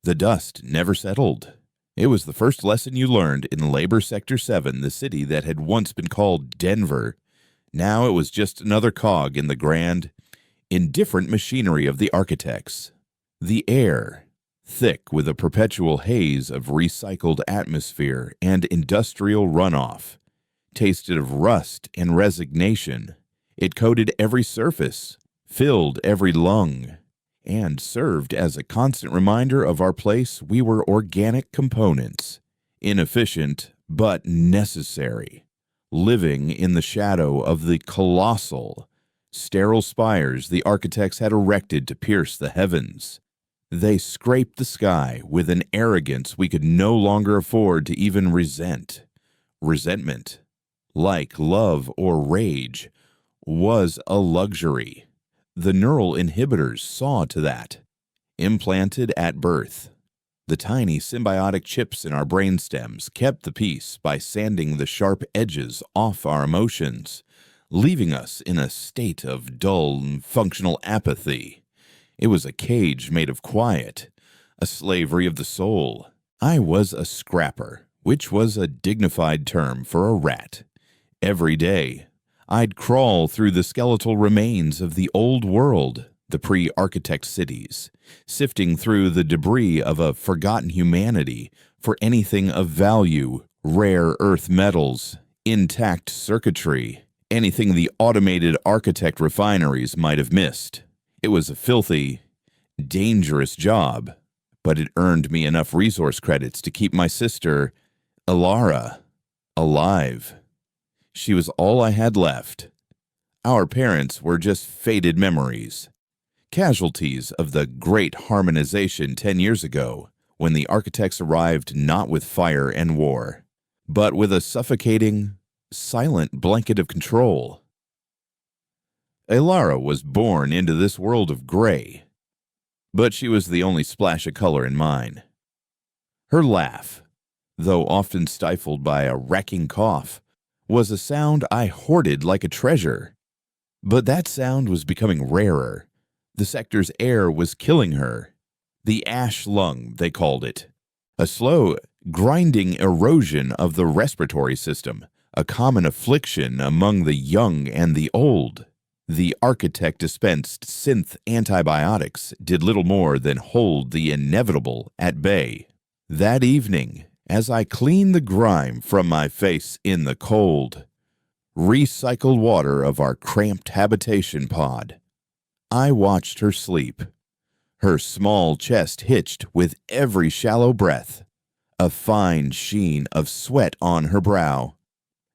The dust never settled. It was the first lesson you learned in Labor Sector 7, the city that had once been called Denver. Now it was just another cog in the grand, indifferent machinery of the architects. The air, thick with a perpetual haze of recycled atmosphere and industrial runoff, tasted of rust and resignation. It coated every surface, filled every lung, and served as a constant reminder of our place. We were organic components, inefficient but necessary, living in the shadow of the colossal, sterile spires the architects had erected to pierce the heavens. They scraped the sky with an arrogance we could no longer afford to even resent. Resentment, like love or rage, was a luxury. The neural inhibitors saw to that. Implanted at birth, the tiny symbiotic chips in our brainstems kept the peace by sanding the sharp edges off our emotions, leaving us in a state of dull, functional apathy. It was a cage made of quiet, a slavery of the soul. I was a scrapper, which was a dignified term for a rat. Every day, I'd crawl through the skeletal remains of the old world, the pre-architect cities, sifting through the debris of a forgotten humanity for anything of value, rare earth metals, intact circuitry, anything the automated architect refineries might have missed. It was a filthy, dangerous job, but it earned me enough resource credits to keep my sister, Ilara, alive. She was all I had left. Our parents were just faded memories, casualties of the great harmonization 10 years ago, when the architects arrived not with fire and war, but with a suffocating, silent blanket of control. Ilara was born into this world of gray, but she was the only splash of color in mine. Her laugh, though often stifled by a racking cough, was a sound I hoarded like a treasure. But that sound was becoming rarer. The sector's air was killing her. The ash lung, they called it. A slow, grinding erosion of the respiratory system, a common affliction among the young and the old. The architect-dispensed synth antibiotics did little more than hold the inevitable at bay. That evening, as I cleaned the grime from my face in the cold, recycled water of our cramped habitation pod, I watched her sleep, her small chest hitched with every shallow breath, a fine sheen of sweat on her brow.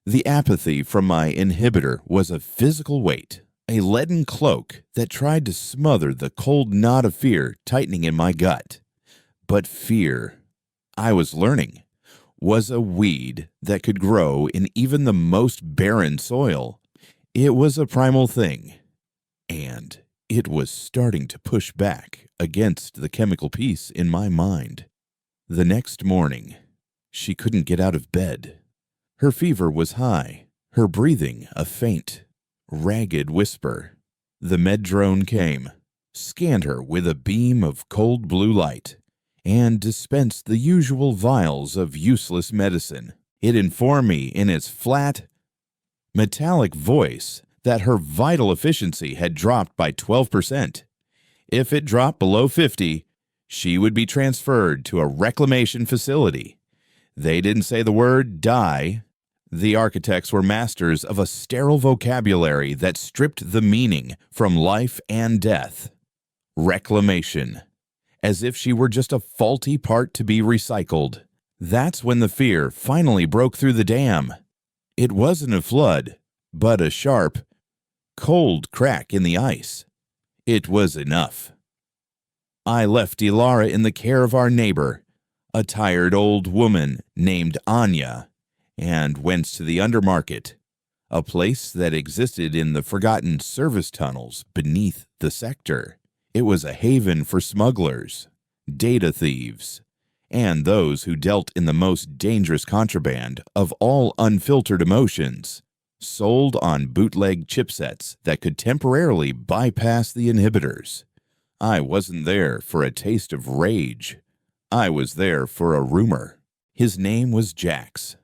The apathy from my inhibitor was a physical weight, a leaden cloak that tried to smother the cold knot of fear tightening in my gut. But fear, I was learning, was a weed that could grow in even the most barren soil. It was a primal thing, and it was starting to push back against the chemical peace in my mind. The next morning, she couldn't get out of bed. Her fever was high, her breathing a faint, ragged whisper. The med drone came, scanned her with a beam of cold blue light, and dispensed the usual vials of useless medicine. It informed me in its flat, metallic voice that her vital efficiency had dropped by 12%. If it dropped below 50, she would be transferred to a reclamation facility. They didn't say the word die. The architects were masters of a sterile vocabulary that stripped the meaning from life and death. Reclamation. As if she were just a faulty part to be recycled. That's when the fear finally broke through the dam. It wasn't a flood, but a sharp, cold crack in the ice. It was enough. I left Ilara in the care of our neighbor, a tired old woman named Anya, and went to the undermarket, a place that existed in the forgotten service tunnels beneath the sector. It was a haven for smugglers, data thieves, and those who dealt in the most dangerous contraband of all unfiltered emotions, sold on bootleg chipsets that could temporarily bypass the inhibitors. I wasn't there for a taste of rage, I was there for a rumor. His name was Jax,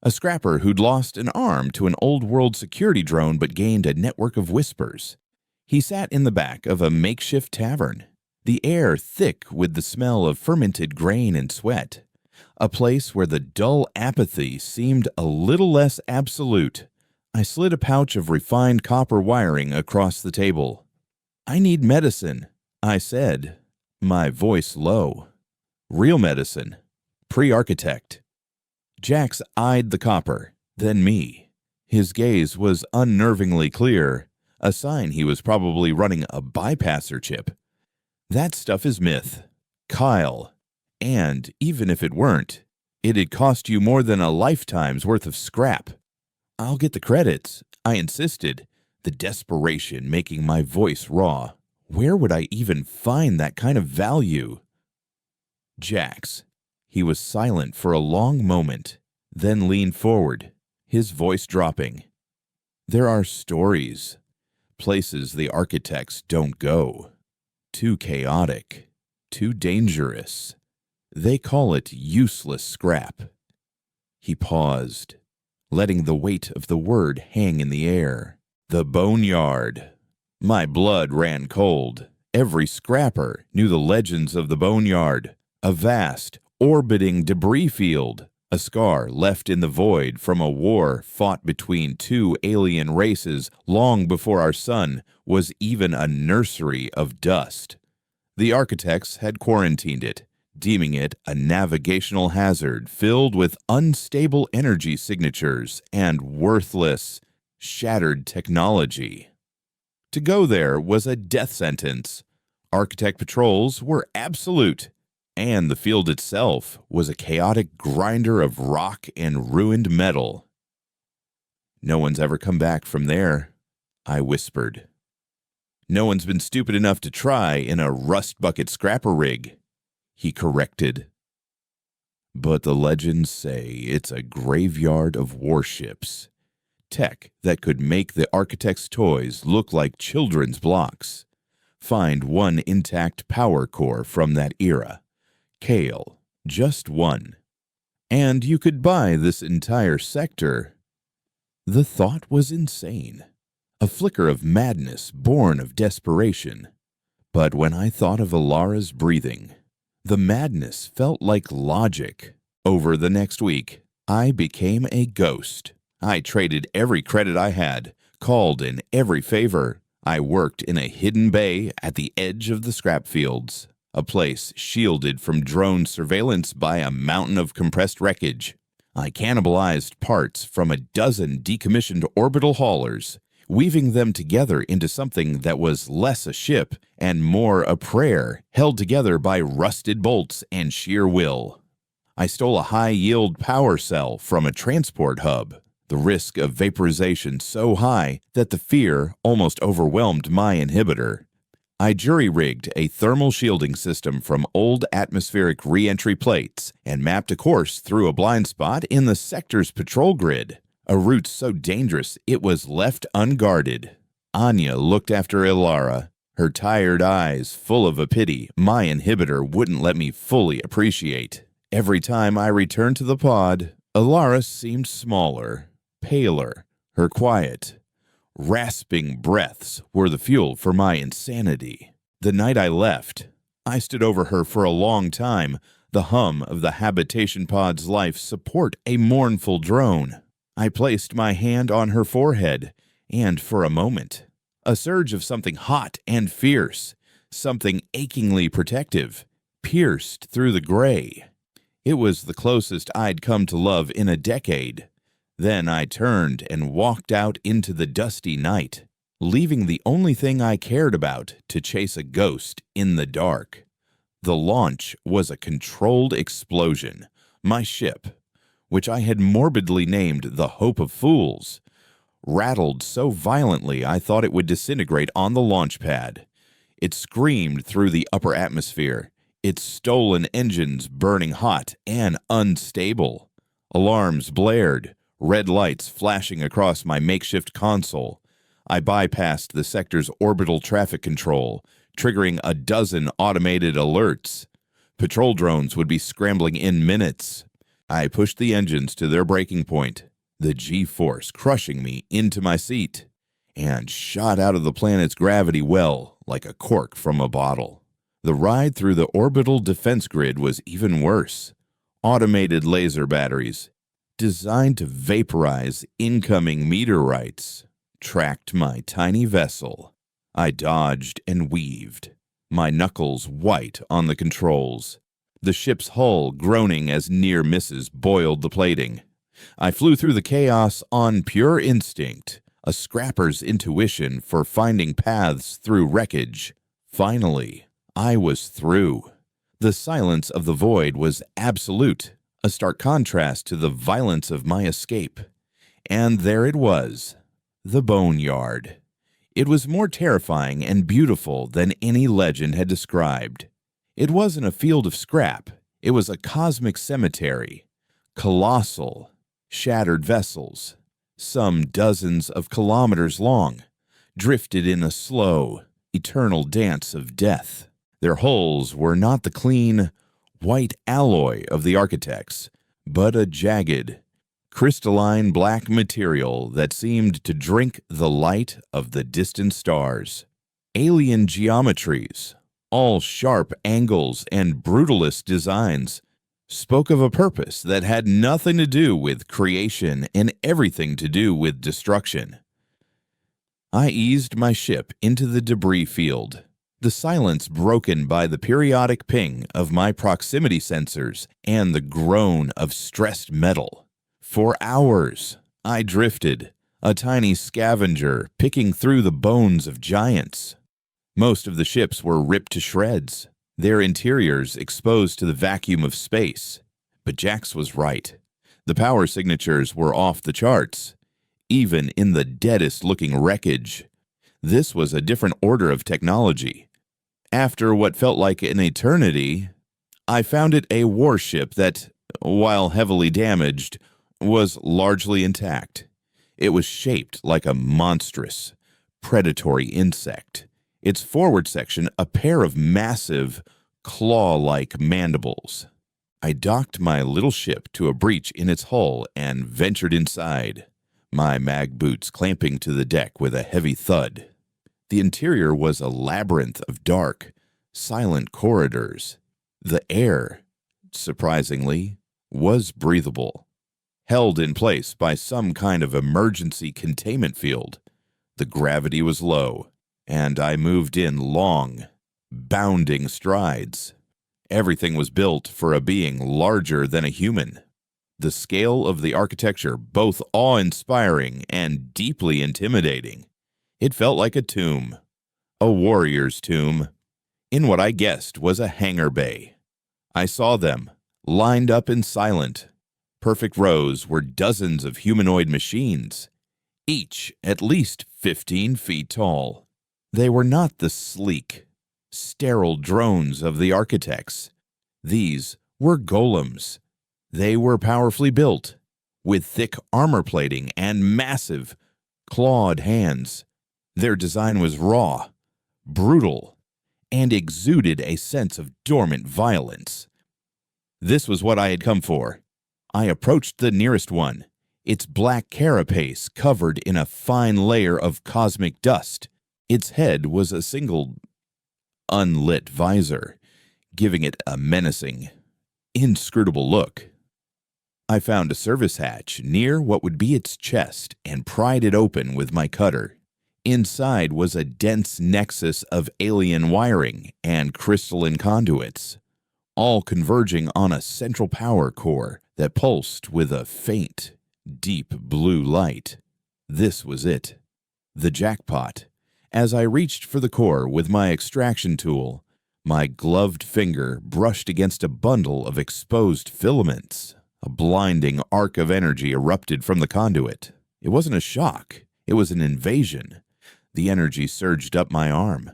a scrapper who'd lost an arm to an old-world security drone but gained a network of whispers. He sat in the back of a makeshift tavern, the air thick with the smell of fermented grain and sweat, a place where the dull apathy seemed a little less absolute. I slid a pouch of refined copper wiring across the table. "I need medicine," I said, my voice low. "Real medicine. Pre-architect." Jax eyed the copper, then me. His gaze was unnervingly clear, a sign he was probably running a bypasser chip. "That stuff is myth, Kyle. And even if it weren't, it'd cost you more than a lifetime's worth of scrap." "I'll get the credits," I insisted, the desperation making my voice raw. Where would I even find that kind of value? "Jax." He was silent for a long moment, then leaned forward, his voice dropping. "There are stories, places the architects don't go. Too chaotic, too dangerous. They call it useless scrap." He paused, letting the weight of the word hang in the air. "The boneyard." My blood ran cold. Every scrapper knew the legends of the boneyard, a vast, orbiting debris field, a scar left in the void from a war fought between two alien races long before our sun was even a nursery of dust. The architects had quarantined it, deeming it a navigational hazard filled with unstable energy signatures and worthless, shattered technology. To go there was a death sentence. Architect patrols were absolute, and the field itself was a chaotic grinder of rock and ruined metal. "No one's ever come back from there," I whispered. "No one's been stupid enough to try in a rust bucket scrapper rig," he corrected. "But the legends say it's a graveyard of warships, tech that could make the architect's toys look like children's blocks. Find one intact power core from that era. Kale, just one. And you could buy this entire sector." The thought was insane, a flicker of madness born of desperation. But when I thought of Alara's breathing, the madness felt like logic. Over the next week, I became a ghost. I traded every credit I had, called in every favor. I worked in a hidden bay at the edge of the scrap fields, a place shielded from drone surveillance by a mountain of compressed wreckage. I cannibalized parts from a dozen decommissioned orbital haulers, weaving them together into something that was less a ship and more a prayer, held together by rusted bolts and sheer will. I stole a high-yield power cell from a transport hub, the risk of vaporization so high that the fear almost overwhelmed my inhibitor. I jury-rigged a thermal shielding system from old atmospheric re-entry plates and mapped a course through a blind spot in the sector's patrol grid, a route so dangerous it was left unguarded. Anya looked after Ilara, her tired eyes full of a pity my inhibitor wouldn't let me fully appreciate. Every time I returned to the pod, Ilara seemed smaller, paler, her quiet, rasping breaths were the fuel for my insanity. The night I left, I stood over her for a long time, the hum of the habitation pod's life support a mournful drone. I placed my hand on her forehead, and for a moment, a surge of something hot and fierce, something achingly protective, pierced through the gray. It was the closest I'd come to love in a decade. Then I turned and walked out into the dusty night, leaving the only thing I cared about to chase a ghost in the dark. The launch was a controlled explosion. My ship, which I had morbidly named the Hope of Fools, rattled so violently I thought it would disintegrate on the launch pad. It screamed through the upper atmosphere, its stolen engines burning hot and unstable. Alarms blared, red lights flashing across my makeshift console. I bypassed the sector's orbital traffic control, triggering a dozen automated alerts. Patrol drones would be scrambling in minutes. I pushed the engines to their breaking point, the G-force crushing me into my seat, and shot out of the planet's gravity well like a cork from a bottle. The ride through the orbital defense grid was even worse. Automated laser batteries, designed to vaporize incoming meteorites, tracked my tiny vessel. I dodged and weaved, my knuckles white on the controls, the ship's hull groaning as near misses boiled the plating. I flew through the chaos on pure instinct, a scrapper's intuition for finding paths through wreckage. Finally, I was through. The silence of the void was absolute, a stark contrast to the violence of my escape. And there it was, the Boneyard. It was more terrifying and beautiful than any legend had described. It wasn't a field of scrap. It was a cosmic cemetery. Colossal, shattered vessels, some dozens of kilometers long, drifted in a slow, eternal dance of death. Their hulls were not the clean, white alloy of the architects, but a jagged, crystalline black material that seemed to drink the light of the distant stars. Alien geometries, all sharp angles and brutalist designs, spoke of a purpose that had nothing to do with creation and everything to do with destruction. I eased my ship into the debris field, the silence broken by the periodic ping of my proximity sensors and the groan of stressed metal. For hours, I drifted, a tiny scavenger picking through the bones of giants. Most of the ships were ripped to shreds, their interiors exposed to the vacuum of space. But Jax was right. The power signatures were off the charts, even in the deadest-looking wreckage. This was a different order of technology. After what felt like an eternity, I found it a warship that, while heavily damaged, was largely intact. It was shaped like a monstrous, predatory insect, its forward section a pair of massive, claw-like mandibles. I docked my little ship to a breach in its hull and ventured inside, my mag boots clamping to the deck with a heavy thud. The interior was a labyrinth of dark, silent corridors. The air, surprisingly, was breathable, held in place by some kind of emergency containment field. The gravity was low, and I moved in long, bounding strides. Everything was built for a being larger than a human. The scale of the architecture both awe-inspiring and deeply intimidating. It felt like a tomb, a warrior's tomb, in what I guessed was a hangar bay. I saw them, lined up in silent, perfect rows were dozens of humanoid machines, each at least 15 feet tall. They were not the sleek, sterile drones of the architects. These were golems. They were powerfully built, with thick armor plating and massive, clawed hands. Their design was raw, brutal, and exuded a sense of dormant violence. This was what I had come for. I approached the nearest one, its black carapace covered in a fine layer of cosmic dust. Its head was a single, unlit visor, giving it a menacing, inscrutable look. I found a service hatch near what would be its chest and pried it open with my cutter. Inside was a dense nexus of alien wiring and crystalline conduits, all converging on a central power core that pulsed with a faint, deep blue light. This was it, the jackpot. As I reached for the core with my extraction tool, my gloved finger brushed against a bundle of exposed filaments. A blinding arc of energy erupted from the conduit. It wasn't a shock. It was an invasion. The energy surged up my arm,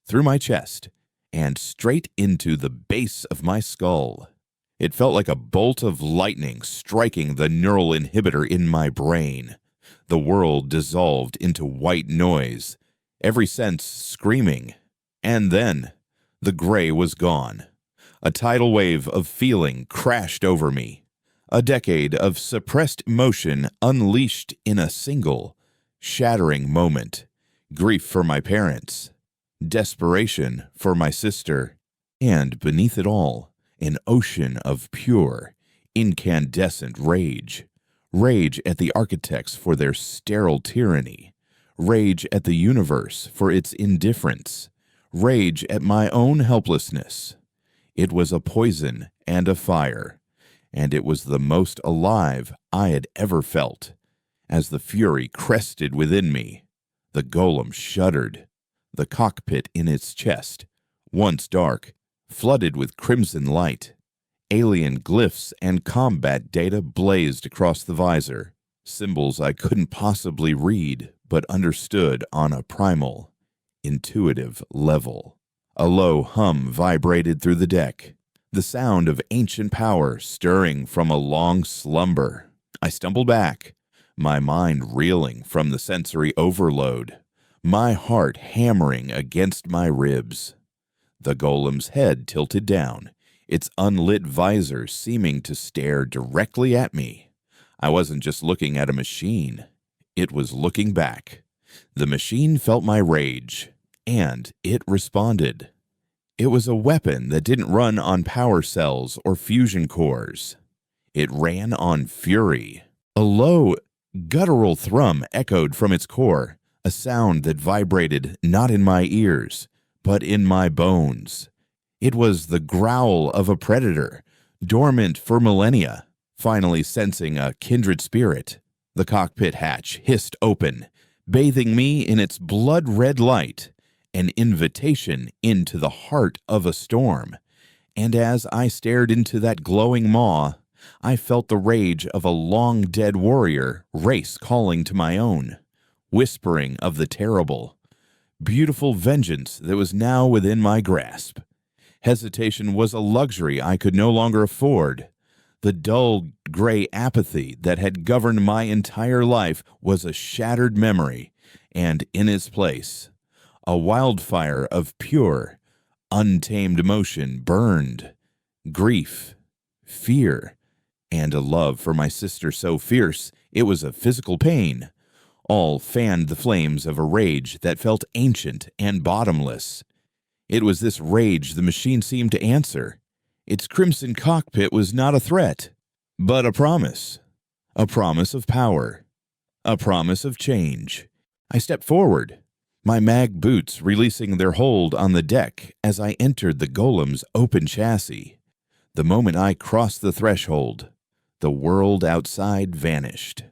through my chest, and straight into the base of my skull. It felt like a bolt of lightning striking the neural inhibitor in my brain. The world dissolved into white noise, every sense screaming. And then, the gray was gone. A tidal wave of feeling crashed over me. A decade of suppressed emotion unleashed in a single, shattering moment. Grief for my parents, desperation for my sister, and beneath it all, an ocean of pure, incandescent rage. Rage at the architects for their sterile tyranny. Rage at the universe for its indifference. Rage at my own helplessness. It was a poison and a fire, and it was the most alive I had ever felt. As the fury crested within me, the golem shuddered. The cockpit in its chest, once dark, flooded with crimson light. Alien glyphs and combat data blazed across the visor, symbols I couldn't possibly read but understood on a primal, intuitive level. A low hum vibrated through the deck, the sound of ancient power stirring from a long slumber. I stumbled back, my mind reeling from the sensory overload, my heart hammering against my ribs. The golem's head tilted down, its unlit visor seeming to stare directly at me. I wasn't just looking at a machine. It was looking back. The machine felt my rage, and it responded. It was a weapon that didn't run on power cells or fusion cores. It ran on fury. A low, guttural thrum echoed from its core, a sound that vibrated not in my ears, but in my bones. It was the growl of a predator, dormant for millennia, finally sensing a kindred spirit. The cockpit hatch hissed open, bathing me in its blood-red light, an invitation into the heart of a storm. And as I stared into that glowing maw, I felt the rage of a long-dead warrior race calling to my own, whispering of the terrible, beautiful vengeance that was now within my grasp. Hesitation was a luxury I could no longer afford. The dull gray apathy that had governed my entire life was a shattered memory, and in its place, a wildfire of pure, untamed emotion burned. Grief, fear, and a love for my sister so fierce it was a physical pain. All fanned the flames of a rage that felt ancient and bottomless. It was this rage the machine seemed to answer. Its crimson cockpit was not a threat, but a promise of power, a promise of change. I stepped forward, my mag boots releasing their hold on the deck as I entered the golem's open chassis. The moment I crossed the threshold, the world outside vanished.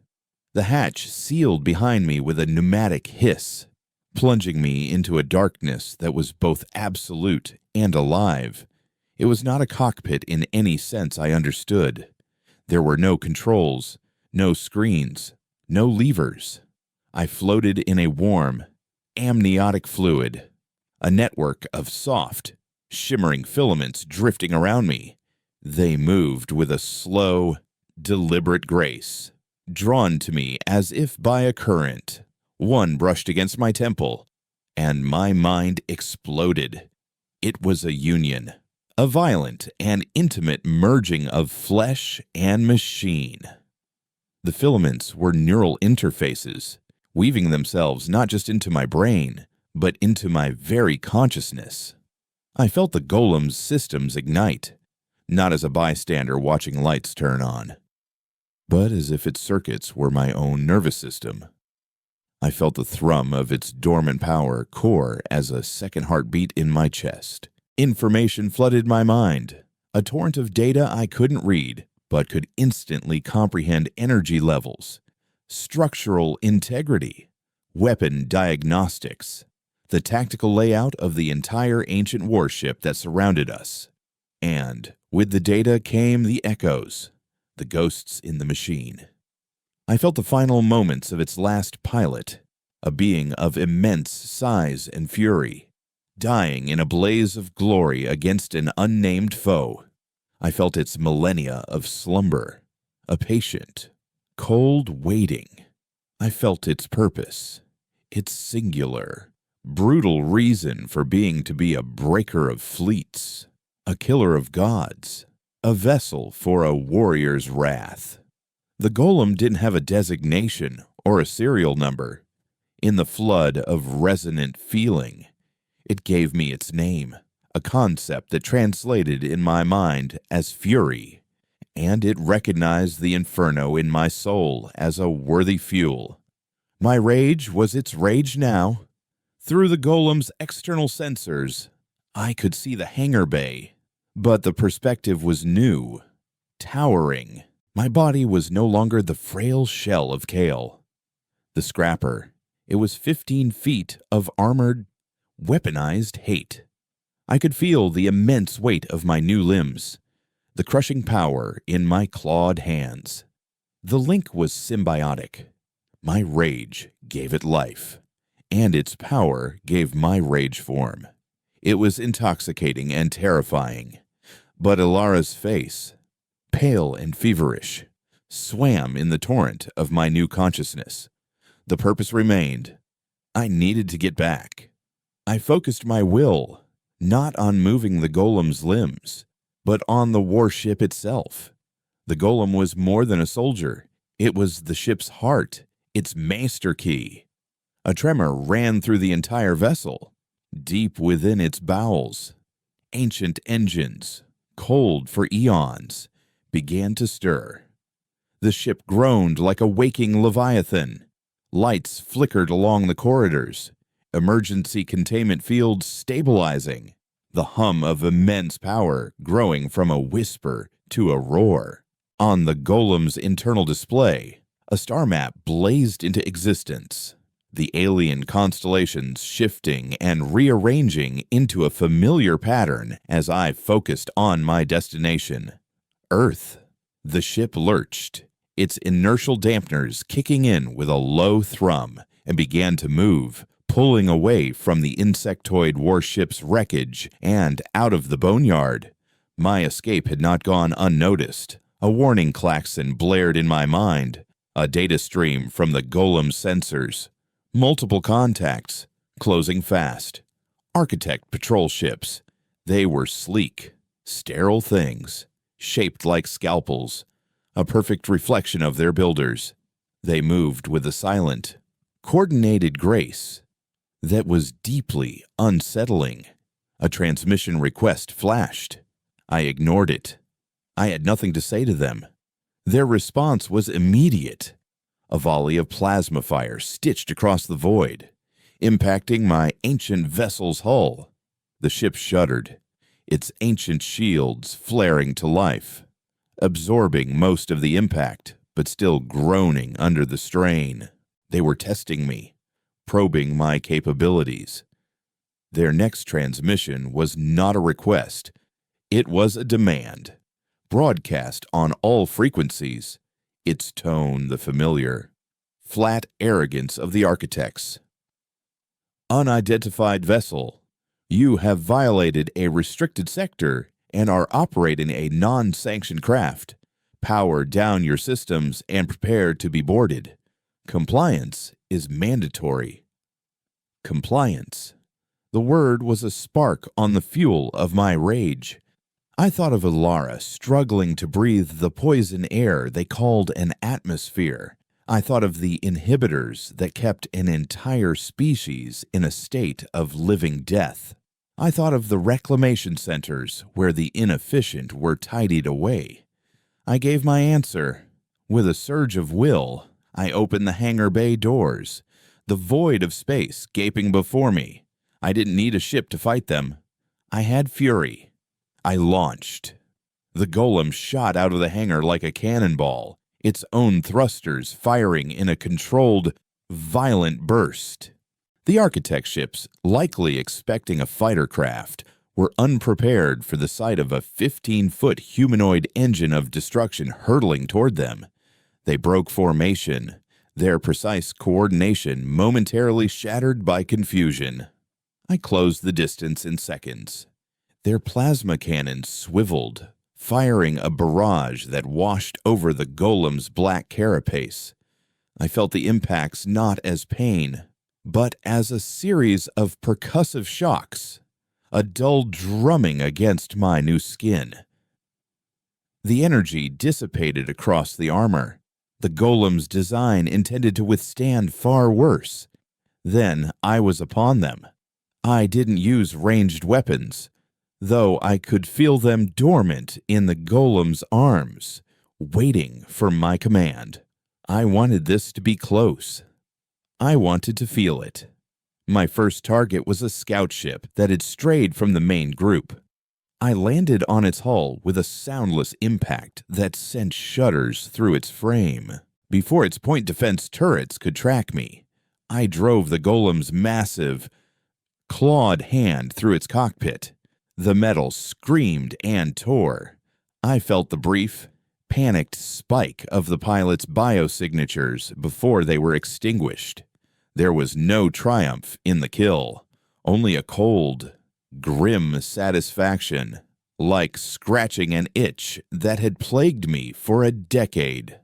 The hatch sealed behind me with a pneumatic hiss, plunging me into a darkness that was both absolute and alive. It was not a cockpit in any sense I understood. There were no controls, no screens, no levers. I floated in a warm, amniotic fluid, a network of soft, shimmering filaments drifting around me. They moved with a slow, deliberate grace, drawn to me as if by a current. One brushed against my temple, and my mind exploded. It was a union, a violent and intimate merging of flesh and machine. The filaments were neural interfaces, weaving themselves not just into my brain, but into my very consciousness. I felt the golem's systems ignite, not as a bystander watching lights turn on, but as if its circuits were my own nervous system. I felt the thrum of its dormant power core as a second heartbeat in my chest. Information flooded my mind, a torrent of data I couldn't read, but could instantly comprehend energy levels, structural integrity, weapon diagnostics, the tactical layout of the entire ancient warship that surrounded us. And with the data came the echoes, the ghosts in the machine. I felt the final moments of its last pilot, a being of immense size and fury, dying in a blaze of glory against an unnamed foe. I felt its millennia of slumber, a patient, cold waiting. I felt its purpose, its singular, brutal reason for being to be a breaker of fleets, a killer of gods, a vessel for a warrior's wrath. The golem didn't have a designation or a serial number. In the flood of resonant feeling, it gave me its name, a concept that translated in my mind as fury, and it recognized the inferno in my soul as a worthy fuel. My rage was its rage now. Through the golem's external sensors, I could see the hangar bay, but the perspective was new, towering. My body was no longer the frail shell of Kale. The scrapper, it was 15 feet of armored, weaponized hate. I could feel the immense weight of my new limbs, the crushing power in my clawed hands. The link was symbiotic. My rage gave it life, and its power gave my rage form. It was intoxicating and terrifying, but Ilara's face, pale and feverish, swam in the torrent of my new consciousness. The purpose remained. I needed to get back. I focused my will, not on moving the golem's limbs, but on the warship itself. The golem was more than a soldier. It was the ship's heart, its master key. A tremor ran through the entire vessel, deep within its bowels. Ancient engines, cold for eons, began to stir. The ship groaned like a waking leviathan. Lights flickered along the corridors, emergency containment fields stabilizing, the hum of immense power growing from a whisper to a roar. On the golem's internal display, a star map blazed into existence, the alien constellations shifting and rearranging into a familiar pattern as I focused on my destination, Earth. The ship lurched, its inertial dampeners kicking in with a low thrum, and began to move, pulling away from the insectoid warship's wreckage and out of the boneyard. My escape had not gone unnoticed. A warning klaxon blared in my mind, a data stream from the golem's sensors. Multiple contacts, closing fast. Architect patrol ships. They were sleek, sterile things, shaped like scalpels, a perfect reflection of their builders. They moved with a silent, coordinated grace that was deeply unsettling. A transmission request flashed. I ignored it. I had nothing to say to them. Their response was immediate. A volley of plasma fire stitched across the void, impacting my ancient vessel's hull. The ship shuddered, its ancient shields flaring to life, absorbing most of the impact, but still groaning under the strain. They were testing me, probing my capabilities. Their next transmission was not a request. It was a demand, broadcast on all frequencies, its tone the familiar, flat arrogance of the architects. Unidentified vessel, you have violated a restricted sector and are operating a non-sanctioned craft. Power down your systems and prepare to be boarded. Compliance is mandatory. Compliance. The word was a spark on the fuel of my rage. I thought of Ilara struggling to breathe the poison air they called an atmosphere. I thought of the inhibitors that kept an entire species in a state of living death. I thought of the reclamation centers where the inefficient were tidied away. I gave my answer. With a surge of will, I opened the hangar bay doors, the void of space gaping before me. I didn't need a ship to fight them. I had fury. I launched. The golem shot out of the hangar like a cannonball, its own thrusters firing in a controlled, violent burst. The architect ships, likely expecting a fighter craft, were unprepared for the sight of a 15-foot humanoid engine of destruction hurtling toward them. They broke formation, their precise coordination momentarily shattered by confusion. I closed the distance in seconds. Their plasma cannons swiveled, firing a barrage that washed over the golem's black carapace. I felt the impacts not as pain, but as a series of percussive shocks. a dull drumming against my new skin. The energy dissipated across the armor. The golem's design intended to withstand far worse. Then I was upon them. I didn't use ranged weapons, though I could feel them dormant in the golem's arms, waiting for my command. I wanted this to be close. I wanted to feel it. My first target was a scout ship that had strayed from the main group. I landed on its hull with a soundless impact that sent shudders through its frame. Before its point defense turrets could track me, I drove the golem's massive, clawed hand through its cockpit. The metal screamed and tore. I felt the brief, panicked spike of the pilot's biosignatures before they were extinguished. There was no triumph in the kill, only a cold, grim satisfaction, like scratching an itch that had plagued me for a decade.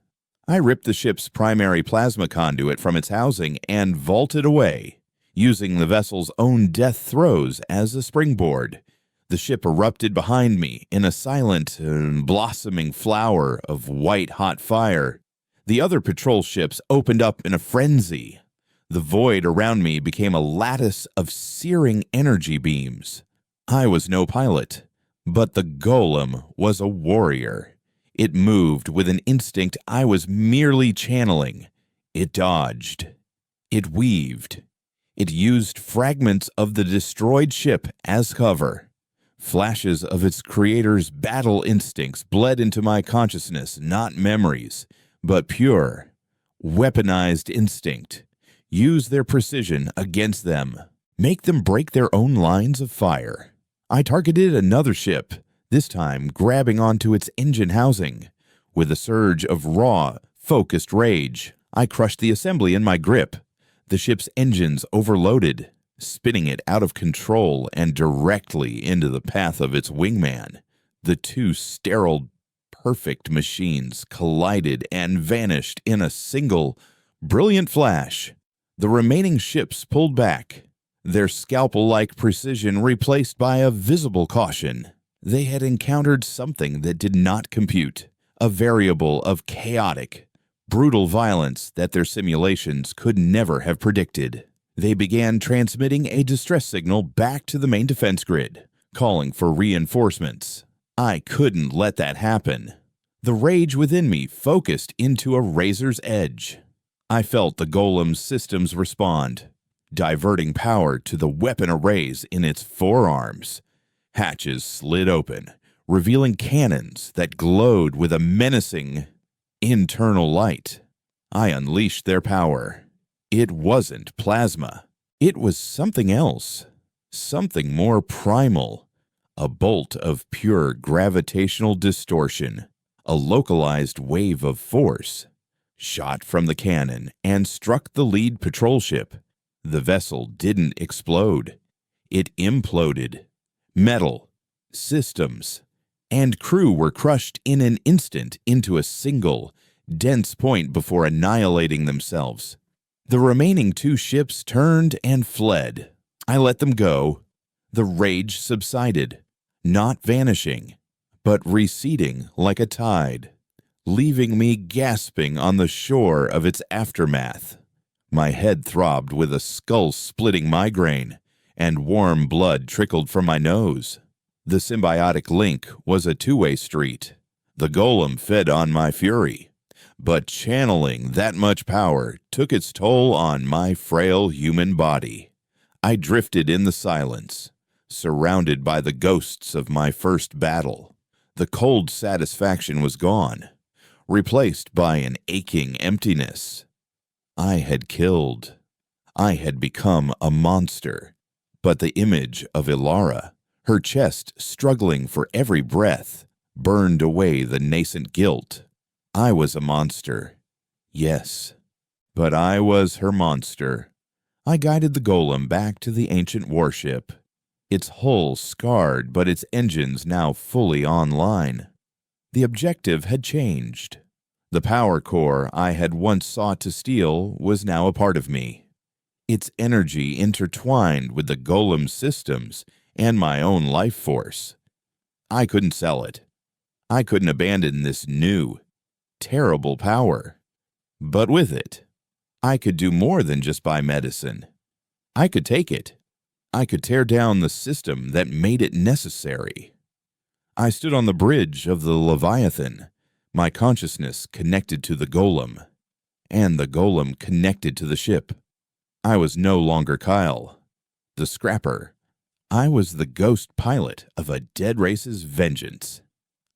I ripped the ship's primary plasma conduit from its housing and vaulted away, using the vessel's own death throes as a springboard. The ship erupted behind me in a silent, blossoming flower of white-hot fire. The other patrol ships opened up in a frenzy. The void around me became a lattice of searing energy beams. I was no pilot, but the golem was a warrior. It moved with an instinct I was merely channeling. It dodged. It weaved. It used fragments of the destroyed ship as cover. Flashes of its creator's battle instincts bled into my consciousness, not memories, but pure, weaponized instinct. Use their precision against them. Make them break their own lines of fire. I targeted another ship, this time grabbing onto its engine housing. With a surge of raw, focused rage, I crushed the assembly in my grip. The ship's engines overloaded, spinning it out of control and directly into the path of its wingman. The two sterile, perfect machines collided and vanished in a single, brilliant flash. The remaining ships pulled back, their scalpel-like precision replaced by a visible caution. They had encountered something that did not compute, a variable of chaotic, brutal violence that their simulations could never have predicted. They began transmitting a distress signal back to the main defense grid, calling for reinforcements. I couldn't let that happen. The rage within me focused into a razor's edge. I felt the golem's systems respond, diverting power to the weapon arrays in its forearms. Hatches slid open, revealing cannons that glowed with a menacing internal light. I unleashed their power. It wasn't plasma. It was something else, something more primal, a bolt of pure gravitational distortion, a localized wave of force. Shot from the cannon and struck the lead patrol ship. The vessel didn't explode. It imploded. Metal, systems, and crew were crushed in an instant into a single, dense point before annihilating themselves. The remaining two ships turned and fled. I let them go. The rage subsided, not vanishing, but receding like a tide, leaving me gasping on the shore of its aftermath. My head throbbed with a skull-splitting migraine, and warm blood trickled from my nose. The symbiotic link was a two-way street. The golem fed on my fury, but channeling that much power took its toll on my frail human body. I drifted in the silence, surrounded by the ghosts of my first battle. The cold satisfaction was gone, replaced by an aching emptiness. I had killed. I had become a monster. But the image of Ilara, her chest struggling for every breath, burned away the nascent guilt. I was a monster. Yes, but I was her monster. I guided the golem back to the ancient warship, its hull scarred but its engines now fully online. The objective had changed. The power core I had once sought to steal was now a part of me. Its energy intertwined with the golem's systems and my own life force. I couldn't sell it. I couldn't abandon this new, terrible power. But with it, I could do more than just buy medicine. I could take it. I could tear down the system that made it necessary. I stood on the bridge of the Leviathan, my consciousness connected to the golem, and the golem connected to the ship. I was no longer Kyle, the scrapper. I was the ghost pilot of a dead race's vengeance.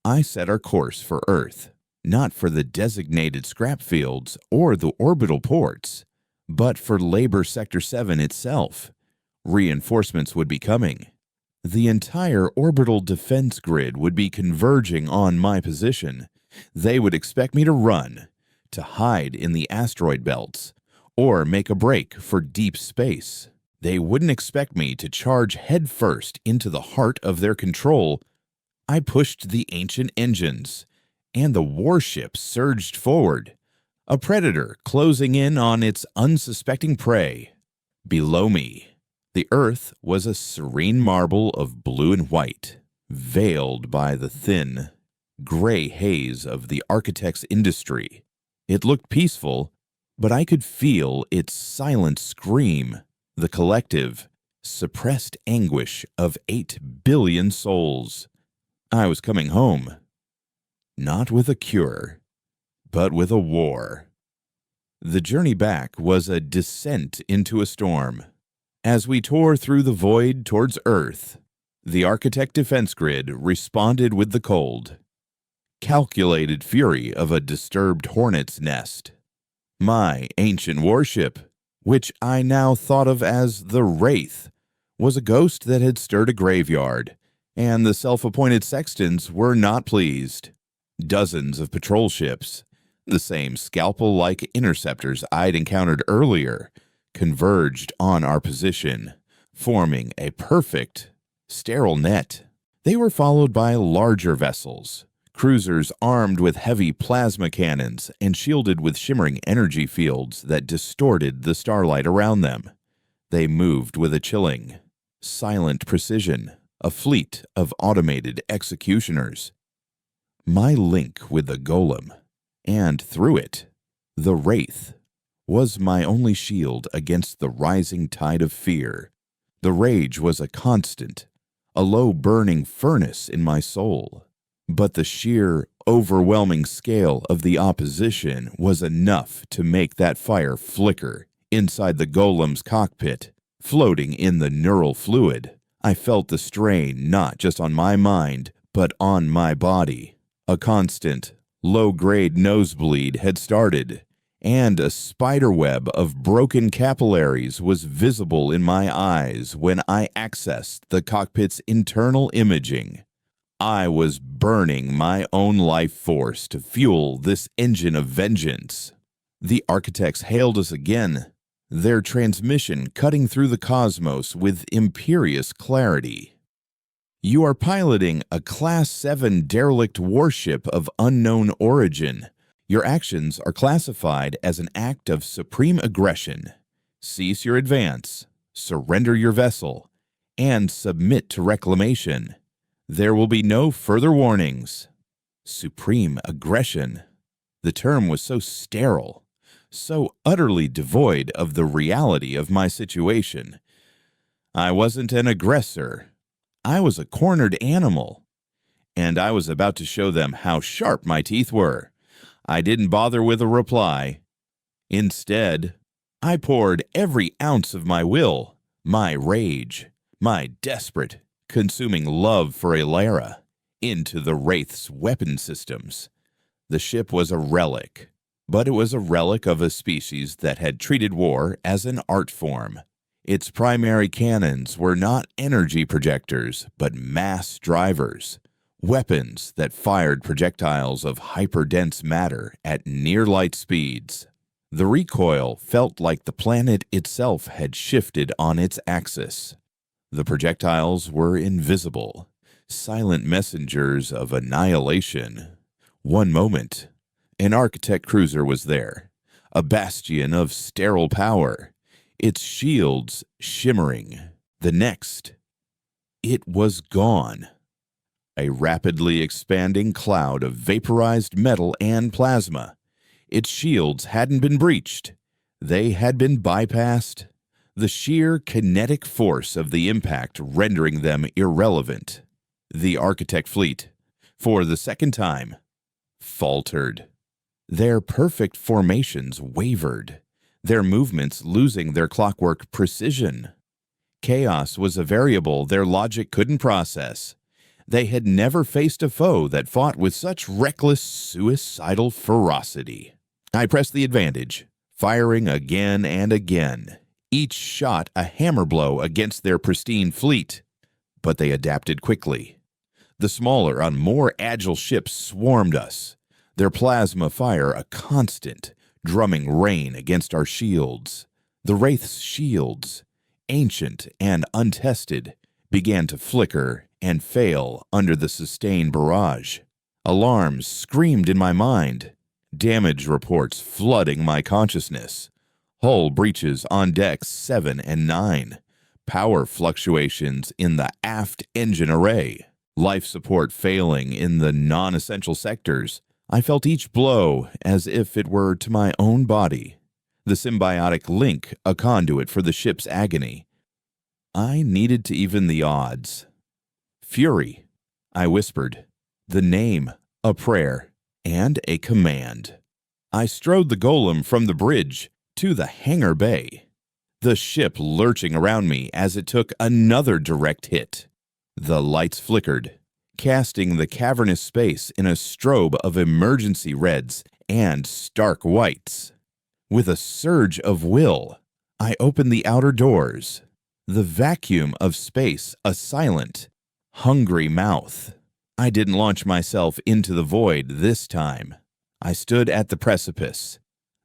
I set our course for Earth, not for the designated scrap fields or the orbital ports, but for Labor Sector 7 itself. Reinforcements would be coming. The entire orbital defense grid would be converging on my position. They would expect me to run, to hide in the asteroid belts, or make a break for deep space. They wouldn't expect me to charge headfirst into the heart of their control. I pushed the ancient engines, and the warship surged forward, a predator closing in on its unsuspecting prey. Below me, the Earth was a serene marble of blue and white, veiled by the thin, gray haze of the architect's industry. It looked peaceful, but I could feel its silent scream, the collective, suppressed anguish of 8 billion souls. I was coming home, not with a cure, but with a war. The journey back was a descent into a storm. As we tore through the void towards Earth, the Architect Defense Grid responded with the cold, calculated fury of a disturbed hornet's nest. My ancient warship, which I now thought of as the Wraith, was a ghost that had stirred a graveyard, and the self-appointed sextons were not pleased. Dozens of patrol ships, the same scalpel-like interceptors I'd encountered earlier, converged on our position, forming a perfect, sterile net. They were followed by larger vessels, cruisers armed with heavy plasma cannons and shielded with shimmering energy fields that distorted the starlight around them. They moved with a chilling, silent precision, a fleet of automated executioners. My link with the golem, and through it, the Wraith, was my only shield against the rising tide of fear. The rage was a constant, a low burning furnace in my soul. But the sheer, overwhelming scale of the opposition was enough to make that fire flicker inside the golem's cockpit, floating in the neural fluid. I felt the strain not just on my mind, but on my body. A constant, low-grade nosebleed had started, and a spiderweb of broken capillaries was visible in my eyes when I accessed the cockpit's internal imaging. I was burning my own life force to fuel this engine of vengeance. The architects hailed us again, their transmission cutting through the cosmos with imperious clarity. You are piloting a Class 7 derelict warship of unknown origin. Your actions are classified as an act of supreme aggression. Cease your advance, surrender your vessel, and submit to reclamation. There will be no further warnings. Supreme aggression. The term was so sterile, so utterly devoid of the reality of my situation. I wasn't an aggressor. I was a cornered animal, and I was about to show them how sharp my teeth were. I didn't bother with a reply. Instead, I poured every ounce of my will, my rage, my desperate, consuming love for Elara, into the Wraith's weapon systems. The ship was a relic, but it was a relic of a species that had treated war as an art form. Its primary cannons were not energy projectors, but mass drivers, weapons that fired projectiles of hyperdense matter at near-light speeds. The recoil felt like the planet itself had shifted on its axis. The projectiles were invisible, silent messengers of annihilation. One moment, an Architect cruiser was there, a bastion of sterile power, its shields shimmering. The next, It was gone. A rapidly expanding cloud of vaporized metal and plasma. Its shields hadn't been breached. They had been bypassed, the sheer kinetic force of the impact rendering them irrelevant. The Architect fleet, for the second time, faltered. Their perfect formations wavered, their movements losing their clockwork precision. Chaos was a variable their logic couldn't process. They had never faced a foe that fought with such reckless, suicidal ferocity. I pressed the advantage, firing again and again, each shot a hammer blow against their pristine fleet. But they adapted quickly. The smaller, more agile ships swarmed us, their plasma fire a constant, drumming rain against our shields. The Wraith's shields, ancient and untested, began to flicker and fail under the sustained barrage. Alarms screamed in my mind, damage reports flooding my consciousness. Hull breaches on decks 7 and 9, power fluctuations in the aft engine array, life support failing in the non-essential sectors. I felt each blow as if it were to my own body, the symbiotic link a conduit for the ship's agony. I needed to even the odds. Fury, I whispered, the name, a prayer, and a command. I strode the golem from the bridge to the hangar bay, the ship lurching around me as it took another direct hit. The lights flickered, casting the cavernous space in a strobe of emergency reds and stark whites. With a surge of will, I opened the outer doors, the vacuum of space a silent, hungry mouth. I didn't launch myself into the void this time. I stood at the precipice,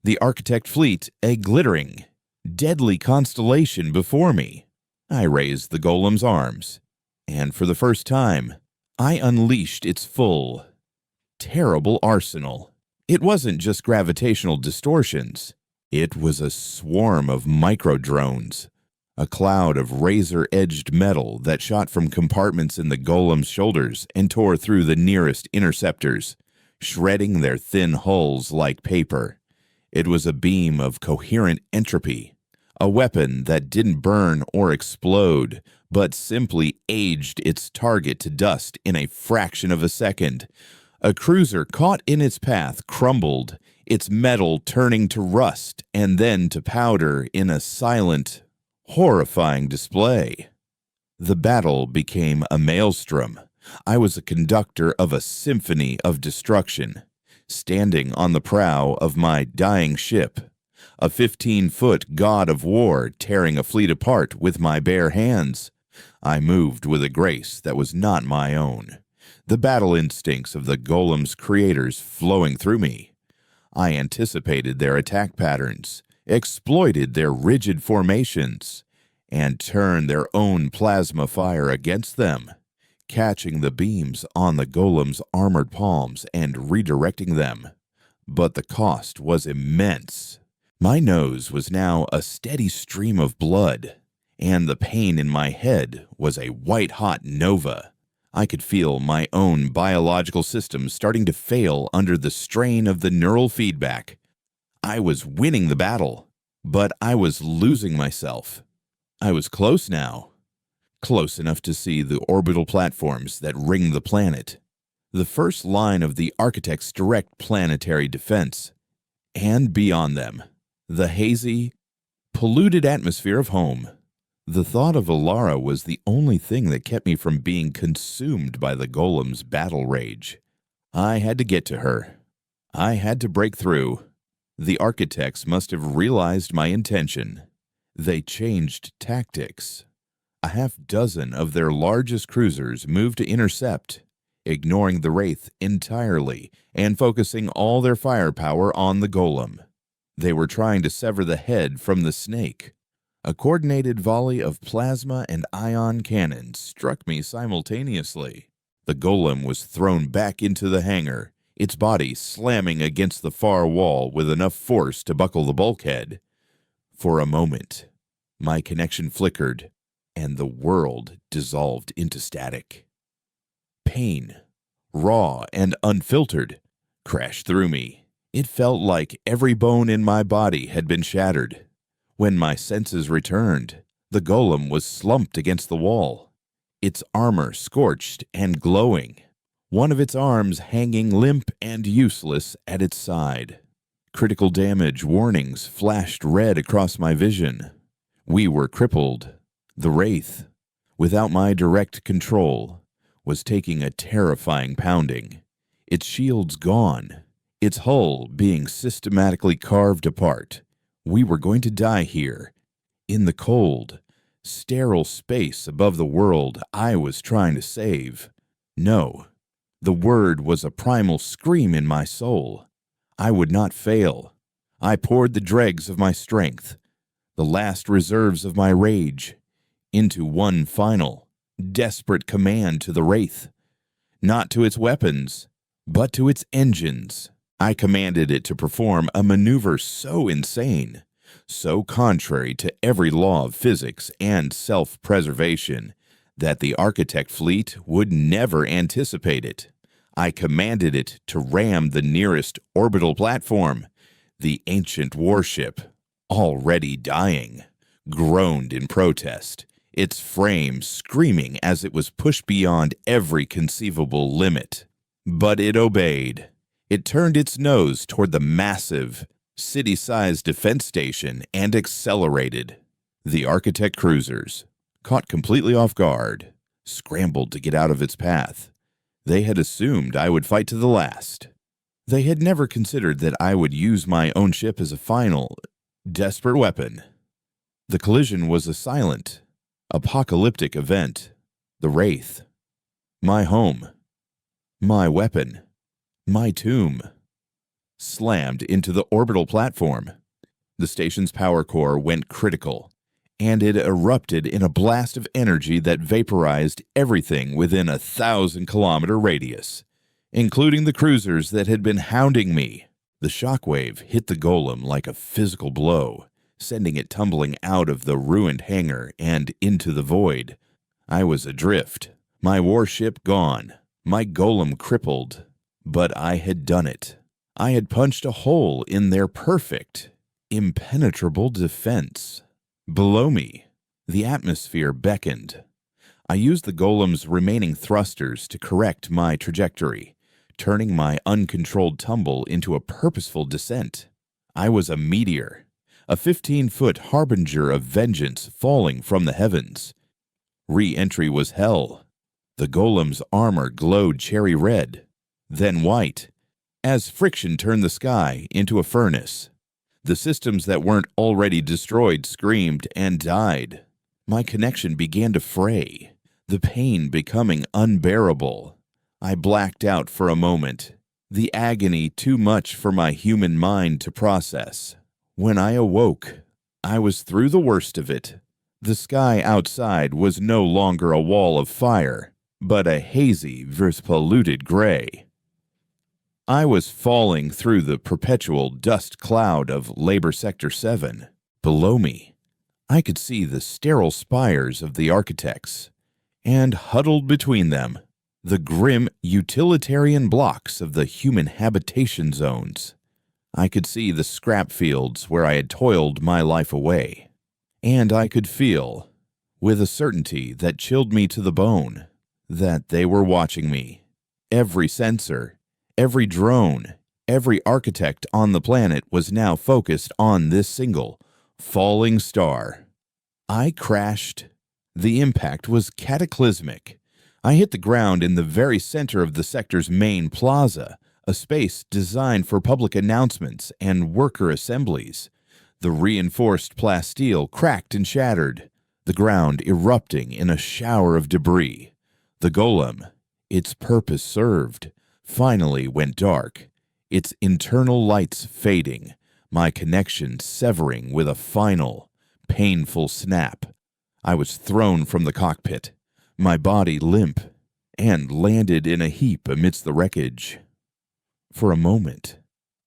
the Architect fleet a glittering, deadly constellation before me. I raised the golem's arms, and for the first time, I unleashed its full, terrible arsenal. It wasn't just gravitational distortions. It was a swarm of micro-drones, a cloud of razor-edged metal that shot from compartments in the golem's shoulders and tore through the nearest interceptors, shredding their thin hulls like paper. It was a beam of coherent entropy, a weapon that didn't burn or explode, but simply aged its target to dust in a fraction of a second. A cruiser caught in its path crumbled, its metal turning to rust and then to powder in a silent, horrifying display. The battle became a maelstrom. I was a conductor of a symphony of destruction, standing on the prow of my dying ship, a 15-foot god of war tearing a fleet apart with my bare hands. I moved with a grace that was not my own, the battle instincts of the golem's creators flowing through me. I anticipated their attack patterns, exploited their rigid formations, and turned their own plasma fire against them, catching the beams on the golem's armored palms and redirecting them. But the cost was immense. My nose was now a steady stream of blood, and the pain in my head was a white-hot nova. I could feel my own biological system starting to fail under the strain of the neural feedback. I was winning the battle, but I was losing myself. I was close now, close enough to see the orbital platforms that ring the planet, the first line of the Architect's direct planetary defense, and beyond them, the hazy, polluted atmosphere of home. The thought of Alara was the only thing that kept me from being consumed by the golem's battle rage. I had to get to her. I had to break through. The Architects must have realized my intention. They changed tactics. A half-dozen of their largest cruisers moved to intercept, ignoring the Wraith entirely and focusing all their firepower on the golem. They were trying to sever the head from the snake. A coordinated volley of plasma and ion cannons struck me simultaneously. The golem was thrown back into the hangar, its body slamming against the far wall with enough force to buckle the bulkhead. For a moment, my connection flickered. and the world dissolved into static. Pain, raw and unfiltered, crashed through me. It felt like every bone in my body had been shattered. When my senses returned, the golem was slumped against the wall, its armor scorched and glowing, one of its arms hanging limp and useless at its side. Critical damage warnings flashed red across my vision. We were crippled. The Wraith, without my direct control, was taking a terrifying pounding. Its shields gone, its hull being systematically carved apart. We were going to die here, in the cold, sterile space above the world I was trying to save. No, the word was a primal scream in my soul. I would not fail. I poured the dregs of my strength, the last reserves of my rage, into one final, desperate command to the Wraith. Not to its weapons, but to its engines. I commanded it to perform a maneuver so insane, so contrary to every law of physics and self-preservation, that the Architect fleet would never anticipate it. I commanded it to ram the nearest orbital platform. The ancient warship, already dying, groaned in protest, its frame screaming as it was pushed beyond every conceivable limit. But it obeyed. It turned its nose toward the massive, city-sized defense station and accelerated. The Architect cruisers, caught completely off guard, scrambled to get out of its path. They had assumed I would fight to the last. They had never considered that I would use my own ship as a final, desperate weapon. The collision was a silent, apocalyptic event. The Wraith. My home. My weapon. My tomb. Slammed into the orbital platform. The station's power core went critical, and it erupted in a blast of energy that vaporized everything within a 1,000-kilometer radius, including the cruisers that had been hounding me. The shockwave hit the golem like a physical blow, sending it tumbling out of the ruined hangar and into the void. I was adrift, my warship gone, my golem crippled. But I had done it. I had punched a hole in their perfect, impenetrable defense. Below me, the atmosphere beckoned. I used the golem's remaining thrusters to correct my trajectory, turning my uncontrolled tumble into a purposeful descent. I was a meteor, a 15-foot harbinger of vengeance falling from the heavens. Re-entry was hell. The golem's armor glowed cherry red, then white, as friction turned the sky into a furnace. The systems that weren't already destroyed screamed and died. My connection began to fray, the pain becoming unbearable. I blacked out for a moment, the agony too much for my human mind to process. When I awoke, I was through the worst of it. The sky outside was no longer a wall of fire, but a hazy versus polluted gray. I was falling through the perpetual dust cloud of Labor Sector 7. Below me, I could see the sterile spires of the Architects, and huddled between them, the grim utilitarian blocks of the human habitation zones. I could see the scrap fields where I had toiled my life away, and I could feel, with a certainty that chilled me to the bone, that they were watching me. Every sensor, every drone, every architect on the planet was now focused on this single, falling star. I crashed. The impact was cataclysmic. I hit the ground in the very center of the sector's main plaza, a space designed for public announcements and worker assemblies. The reinforced plasteel cracked and shattered, the ground erupting in a shower of debris. The golem, its purpose served, finally went dark, its internal lights fading, my connection severing with a final, painful snap. I was thrown from the cockpit, my body limp, and landed in a heap amidst the wreckage. For a moment,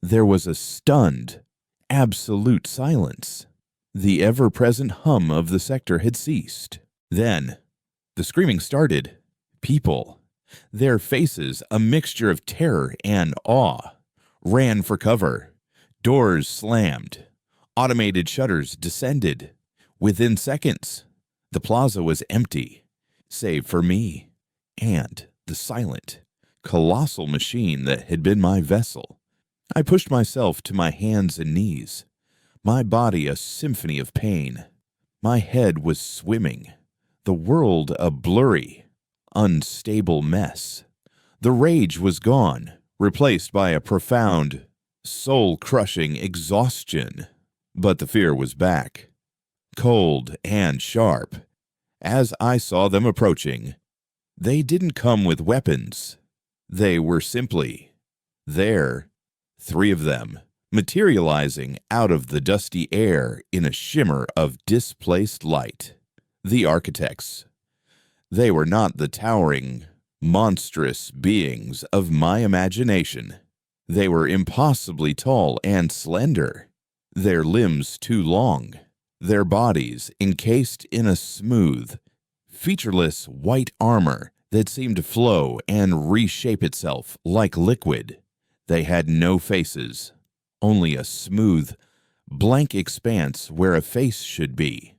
there was a stunned, absolute silence. The ever-present hum of the sector had ceased. Then, the screaming started. People, their faces a mixture of terror and awe, ran for cover. Doors slammed. Automated shutters descended. Within seconds, the plaza was empty, save for me and the silent, colossal machine that had been my vessel. I pushed myself to my hands and knees, my body a symphony of pain. My head was swimming, the world a blurry, unstable mess. The rage was gone, replaced by a profound, soul-crushing exhaustion. But the fear was back, cold and sharp. As I saw them approaching, they didn't come with weapons. They were simply there, 3 of them, materializing out of the dusty air in a shimmer of displaced light. The architects. They were not the towering, monstrous beings of my imagination. They were impossibly tall and slender, their limbs too long, their bodies encased in a smooth, featureless white armor that seemed to flow and reshape itself like liquid. They had no faces, only a smooth, blank expanse where a face should be.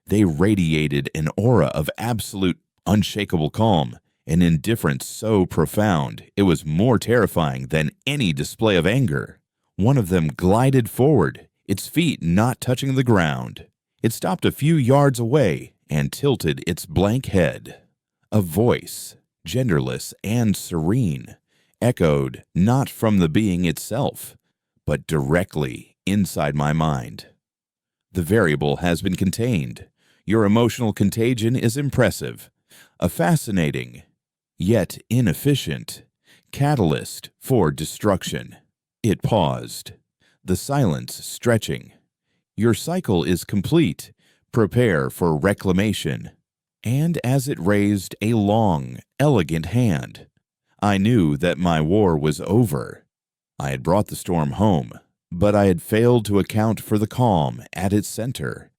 They radiated an aura of absolute, unshakable calm, an indifference so profound it was more terrifying than any display of anger. One of them glided forward, its feet not touching the ground. It stopped a few yards away and tilted its blank head. A voice, genderless and serene, echoed not from the being itself, but directly inside my mind. The variable has been contained. Your emotional contagion is impressive. A fascinating, yet inefficient, catalyst for destruction. It paused, the silence stretching. Your cycle is complete. Prepare for reclamation. And as it raised a long, elegant hand, I knew that my war was over. I had brought the storm home, but I had failed to account for the calm at its center.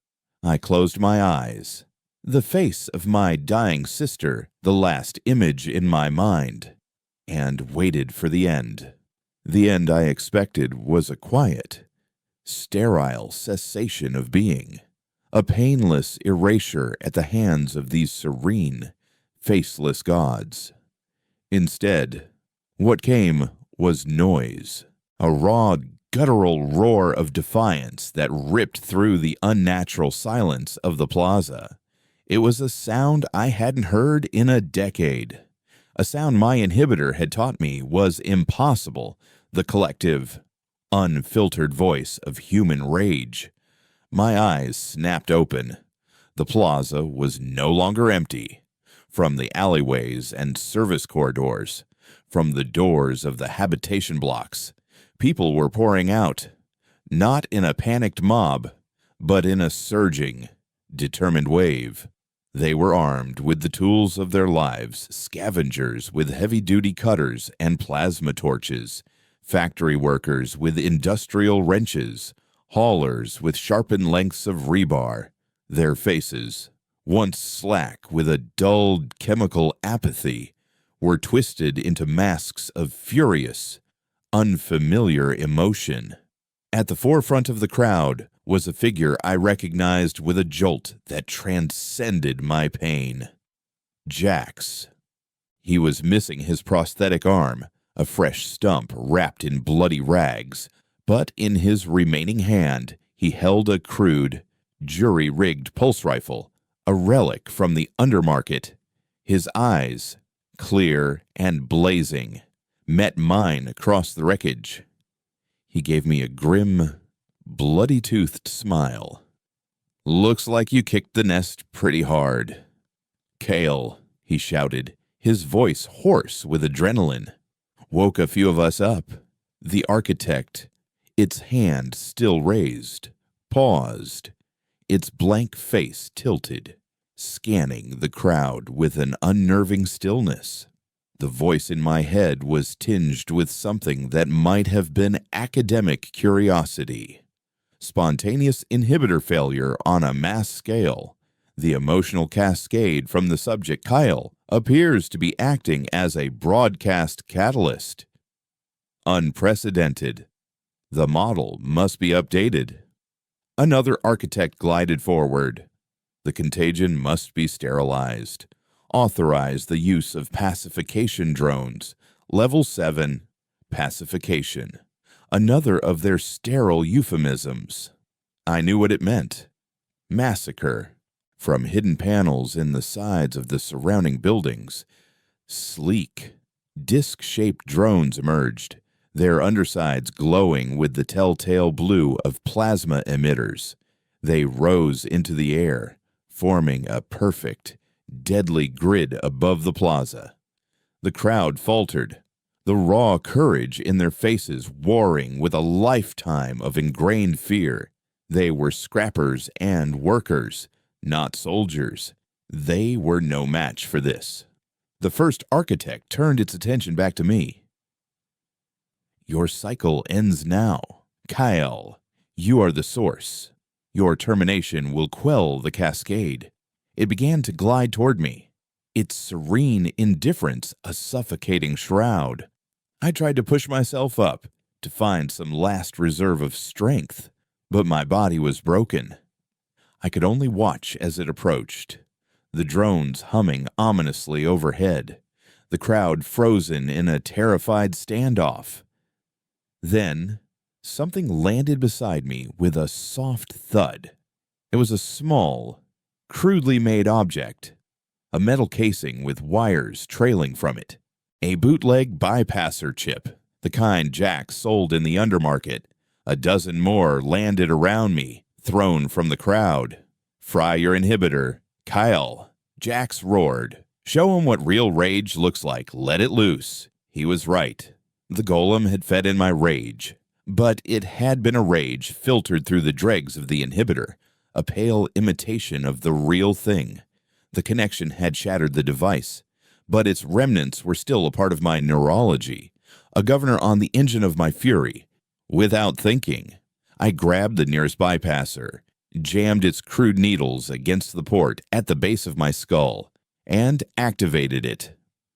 I closed my eyes. The face of my dying sister, the last image in my mind, and waited for the end. The end I expected was a quiet, sterile cessation of being, a painless erasure at the hands of these serene, faceless gods. Instead, what came was noise, a raw, guttural roar of defiance that ripped through the unnatural silence of the plaza. It was a sound I hadn't heard in a decade, a sound my inhibitor had taught me was impossible, the collective, unfiltered voice of human rage. My eyes snapped open. The plaza was no longer empty. From the alleyways and service corridors, from the doors of the habitation blocks, people were pouring out, not in a panicked mob, but in a surging, determined wave. They were armed with the tools of their lives, scavengers with heavy-duty cutters and plasma torches, factory workers with industrial wrenches, haulers with sharpened lengths of rebar. Their faces, once slack with a dulled chemical apathy, were twisted into masks of furious, unfamiliar emotion. At the forefront of the crowd was a figure I recognized with a jolt that transcended my pain. Jax. He was missing his prosthetic arm, a fresh stump wrapped in bloody rags, but in his remaining hand he held a crude, jury-rigged pulse rifle, a relic from the undermarket. His eyes, clear and blazing, met mine across the wreckage. He gave me a grim, bloody-toothed smile. "Looks like you kicked the nest pretty hard." "Kale," he shouted, his voice hoarse with adrenaline. "Woke a few of us up." The architect, its hand still raised, paused, its blank face tilted, scanning the crowd with an unnerving stillness. The voice in my head was tinged with something that might have been academic curiosity. Spontaneous inhibitor failure on a mass scale. The emotional cascade from the subject, Kyle, appears to be acting as a broadcast catalyst. Unprecedented. The model must be updated. Another architect glided forward. The contagion must be sterilized. Authorize the use of pacification drones. Level 7, pacification. Another of their sterile euphemisms. I knew what it meant. Massacre. From hidden panels in the sides of the surrounding buildings, sleek, disc-shaped drones emerged, their undersides glowing with the telltale blue of plasma emitters. They rose into the air, forming a perfect, deadly grid above the plaza. The crowd faltered, the raw courage in their faces warring with a lifetime of ingrained fear. They were scrappers and workers, not soldiers. They were no match for this. The first architect turned its attention back to me. Your cycle ends now. Kyle, you are the source. Your termination will quell the cascade. It began to glide toward me, its serene indifference a suffocating shroud. I tried to push myself up to find some last reserve of strength, but my body was broken. I could only watch as it approached, the drones humming ominously overhead, the crowd frozen in a terrified standoff. Then, something landed beside me with a soft thud. It was a small, crudely made object, a metal casing with wires trailing from it, a bootleg bypasser chip, the kind Jack sold in the undermarket. A dozen more landed around me, thrown from the crowd. Fry your inhibitor, Kyle. Jax roared. Show him what real rage looks like. Let it loose. He was right. The golem had fed in my rage, but it had been a rage filtered through the dregs of the inhibitor, a pale imitation of the real thing. The connection had shattered the device, but its remnants were still a part of my neurology, a governor on the engine of my fury. Without thinking, I grabbed the nearest bypasser, jammed its crude needles against the port at the base of my skull, and activated it.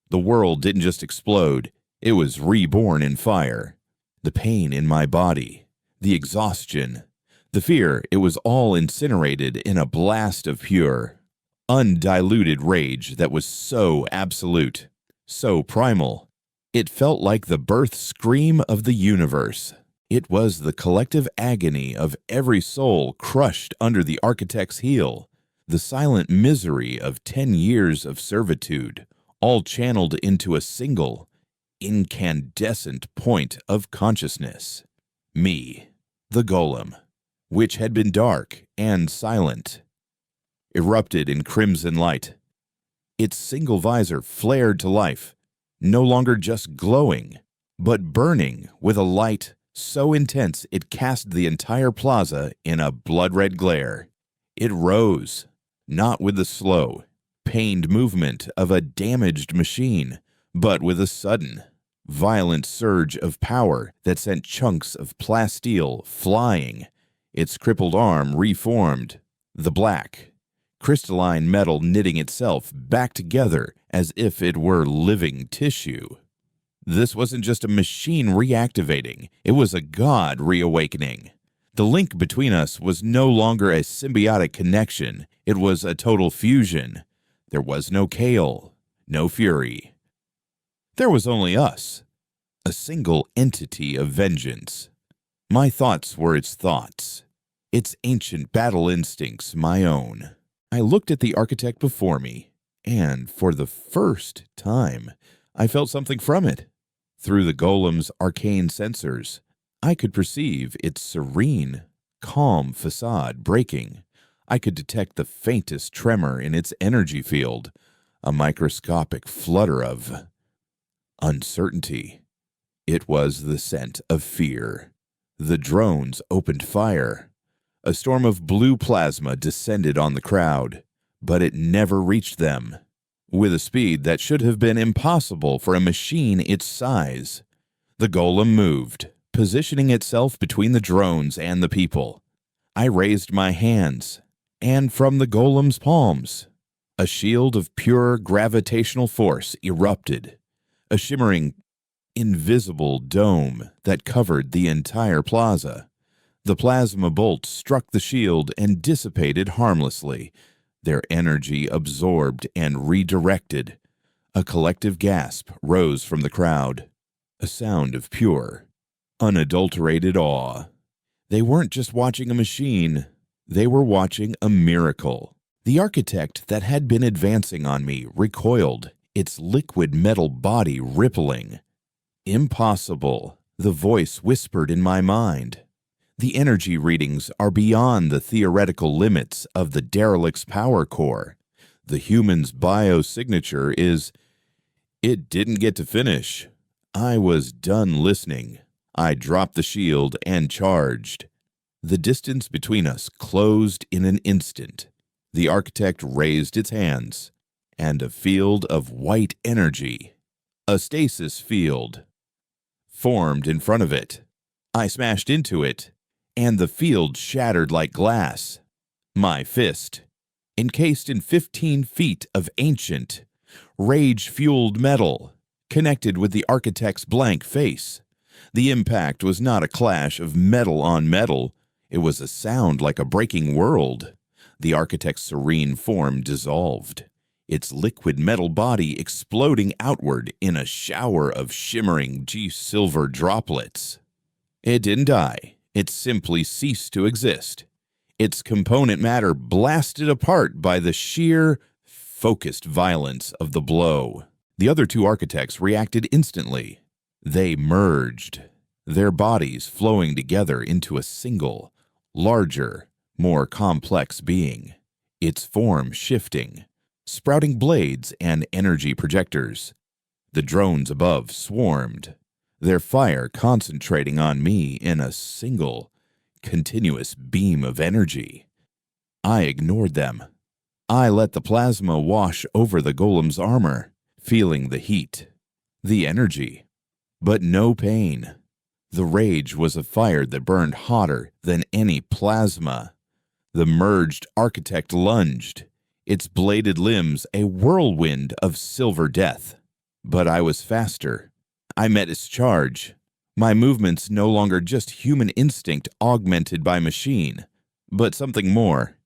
The world didn't just explode, it was reborn in fire. The pain in my body, the exhaustion, the fear, it was all incinerated in a blast of pure, undiluted rage that was so absolute, so primal. It felt like the birth scream of the universe. It was the collective agony of every soul crushed under the architect's heel, the silent misery of 10 years of servitude, all channeled into a single, incandescent point of consciousness. Me, the golem, which had been dark and silent, erupted in crimson light. Its single visor flared to life, no longer just glowing, but burning with a light so intense it cast the entire plaza in a blood-red glare. It rose, not with the slow, pained movement of a damaged machine, but with a sudden, violent surge of power that sent chunks of plasteel flying. Its crippled arm reformed, the black, crystalline metal knitting itself back together as if it were living tissue. This wasn't just a machine reactivating, it was a god reawakening. The link between us was no longer a symbiotic connection, it was a total fusion. There was no Kale, no Fury. There was only us, a single entity of vengeance. My thoughts were its thoughts, its ancient battle instincts my own. I looked at the architect before me, and for the first time, I felt something from it. Through the golem's arcane sensors, I could perceive its serene, calm facade breaking. I could detect the faintest tremor in its energy field, a microscopic flutter of uncertainty. It was the scent of fear. The drones opened fire. A storm of blue plasma descended on the crowd, but it never reached them. With a speed that should have been impossible for a machine its size, the golem moved, positioning itself between the drones and the people. I raised my hands, And from the golem's palms, a shield of pure gravitational force erupted, a shimmering, invisible dome that covered the entire plaza. The plasma bolts struck the shield and dissipated harmlessly, their energy absorbed and redirected. A collective gasp rose from the crowd, a sound of pure, unadulterated awe. They weren't just watching a machine, they were watching a miracle. The architect that had been advancing on me recoiled, its liquid metal body rippling. Impossible, the voice whispered in my mind. The energy readings are beyond the theoretical limits of the derelict's power core. The human's biosignature is... It didn't get to finish. I was done listening. I dropped the shield and charged. The distance between us closed in an instant. The architect raised its hands, and a field of white energy, a stasis field, formed in front of it. I smashed into it, and the field shattered like glass. My fist, encased in 15 feet of ancient, rage-fueled metal, connected with the architect's blank face. The impact was not a clash of metal on metal. It was a sound like a breaking world. The architect's serene form dissolved, its liquid metal body exploding outward in a shower of shimmering G-silver droplets. It didn't die. It simply ceased to exist. Its component matter blasted apart by the sheer, focused violence of the blow. The other two architects reacted instantly. They merged, their bodies flowing together into a single, larger, more complex being, its form shifting, sprouting blades and energy projectors. The drones above swarmed, their fire concentrating on me in a single, continuous beam of energy. I ignored them. I let the plasma wash over the golem's armor, feeling the heat, the energy, but no pain. The rage was a fire that burned hotter than any plasma. The merged architect lunged, its bladed limbs a whirlwind of silver death. But I was faster. I met its charge. My movements no longer just human instinct augmented by machine, but something more.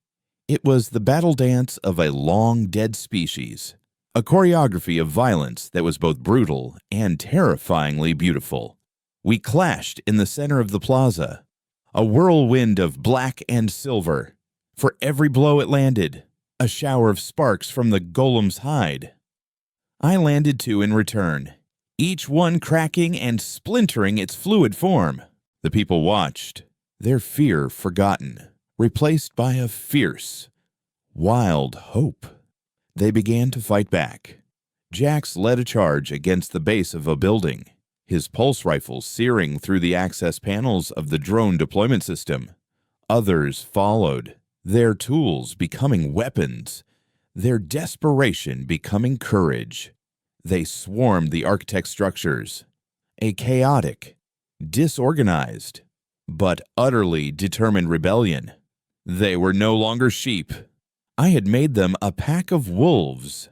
It was the battle dance of a long-dead species, a choreography of violence that was both brutal and terrifyingly beautiful. We clashed in the center of the plaza, a whirlwind of black and silver. For every blow it landed, a shower of sparks from the golem's hide. I landed two in return, each one cracking and splintering its fluid form. The people watched, their fear forgotten, replaced by a fierce, wild hope. They began to fight back. Jax led a charge against the base of a building, his pulse rifle searing through the access panels of the drone deployment system. Others followed, their tools becoming weapons, their desperation becoming courage. They swarmed the architect's structures, a chaotic, disorganized, but utterly determined rebellion. They were no longer sheep. I had made them a pack of wolves.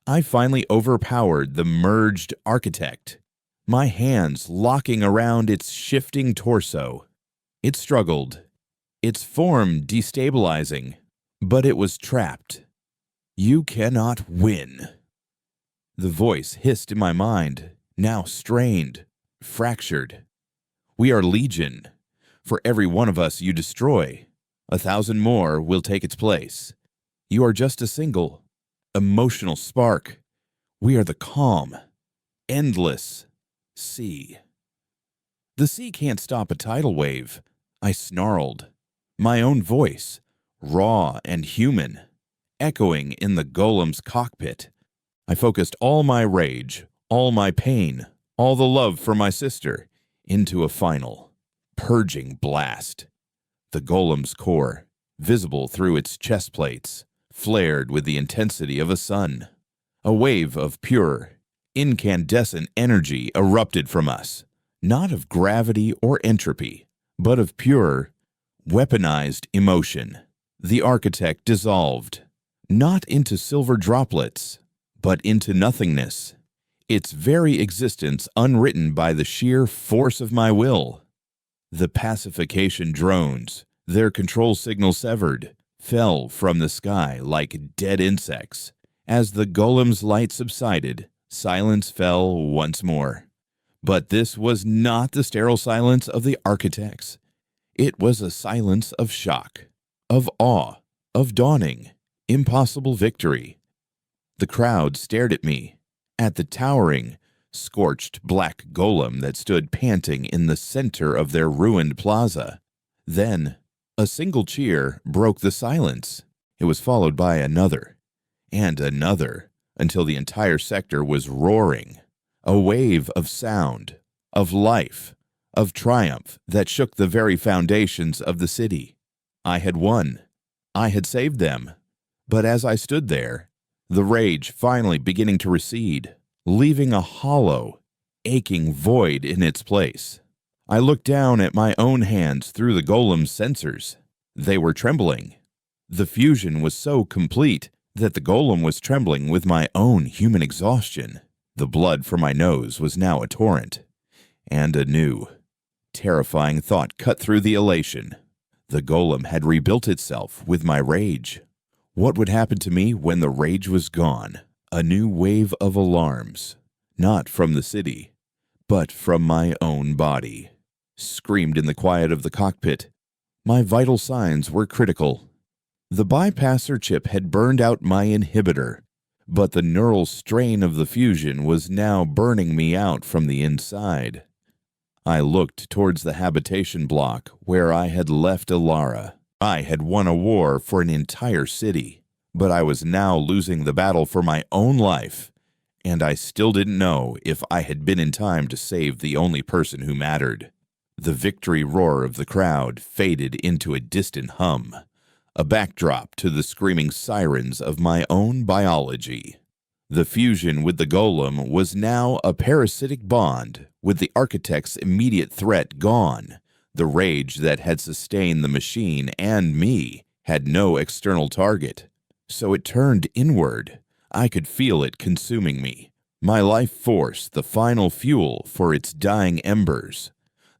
I finally overpowered the merged architect, my hands locking around its shifting torso. It struggled, its form destabilizing, but it was trapped. You cannot win. The voice hissed in my mind, now strained, fractured. We are legion. For every one of us you destroy, 1,000 more will take its place. You are just a single, emotional spark. We are the calm, endless sea. The sea can't stop a tidal wave, I snarled, my own voice, raw and human, echoing in the golem's cockpit. I focused all my rage, all my pain, all the love for my sister into a final, purging blast. The golem's core, visible through its chest plates, flared with the intensity of a sun. A wave of pure, incandescent energy erupted from us, not of gravity or entropy, but of pure, weaponized emotion. The architect dissolved, not into silver droplets, but into nothingness, its very existence unwritten by the sheer force of my will. The pacification drones, their control signal severed, fell from the sky like dead insects. As the golem's light subsided, silence fell once more. But this was not the sterile silence of the architects. It was a silence of shock, of awe, of dawning, impossible victory. The crowd stared at me, at the towering, scorched black golem that stood panting in the center of their ruined plaza. Then, a single cheer broke the silence. It was followed by another, and another, until the entire sector was roaring. A wave of sound, of life, of triumph that shook the very foundations of the city. I had won. I had saved them. But as I stood there, the rage finally beginning to recede, leaving a hollow, aching void in its place. I looked down at my own hands through the golem's sensors. They were trembling. The fusion was so complete that the golem was trembling with my own human exhaustion. The blood from my nose was now a torrent. And a new, terrifying thought cut through the elation. The golem had rebuilt itself with my rage. What would happen to me when the rage was gone? A new wave of alarms, not from the city, but from my own body, screamed in the quiet of the cockpit. My vital signs were critical. The bypasser chip had burned out my inhibitor, but the neural strain of the fusion was now burning me out from the inside. I looked towards the habitation block where I had left Ilara. I had won a war for an entire city, but I was now losing the battle for my own life, and I still didn't know if I had been in time to save the only person who mattered. The victory roar of the crowd faded into a distant hum, a backdrop to the screaming sirens of my own biology. The fusion with the golem was now a parasitic bond, with the architect's immediate threat gone. The rage that had sustained the machine and me had no external target, so it turned inward. I could feel it consuming me, my life force the final fuel for its dying embers.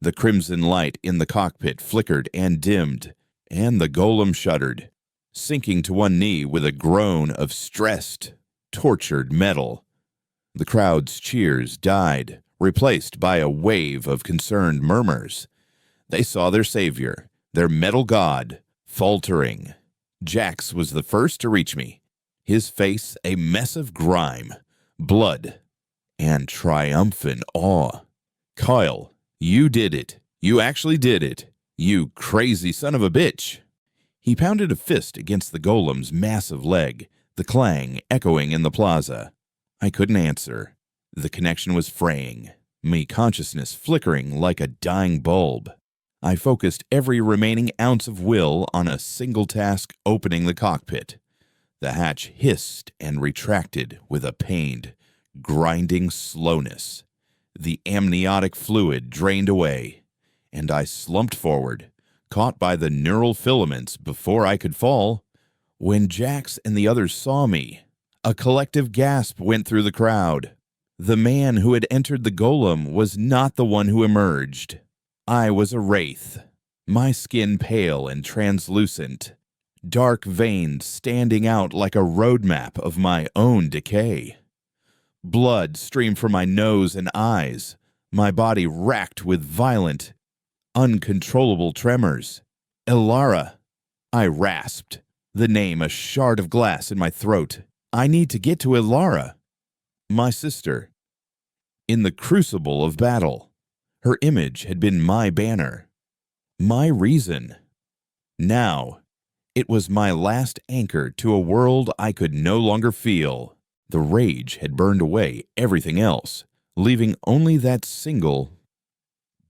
The crimson light in the cockpit flickered and dimmed, and the golem shuddered, sinking to one knee with a groan of stressed, tortured metal. The crowd's cheers died, replaced by a wave of concerned murmurs. They saw their savior, their metal god, faltering. Jax was the first to reach me, his face a mess of grime, blood, and triumphant awe. "Kyle, you did it. You actually did it. You crazy son of a bitch." He pounded a fist against the golem's massive leg, the clang echoing in the plaza. I couldn't answer. The connection was fraying, me consciousness flickering like a dying bulb. I focused every remaining ounce of will on a single task: opening the cockpit. The hatch hissed and retracted with a pained, grinding slowness. The amniotic fluid drained away, and I slumped forward, caught by the neural filaments before I could fall. When Jax and the others saw me, a collective gasp went through the crowd. The man who had entered the golem was not the one who emerged. I was a wraith, my skin pale and translucent, dark veins standing out like a roadmap of my own decay. Blood streamed from my nose and eyes, my body racked with violent, uncontrollable tremors. "Ilara," I rasped, the name a shard of glass in my throat. "I need to get to Ilara." My sister. In the crucible of battle, her image had been my banner, my reason. Now, it was my last anchor to a world I could no longer feel. The rage had burned away everything else, leaving only that single,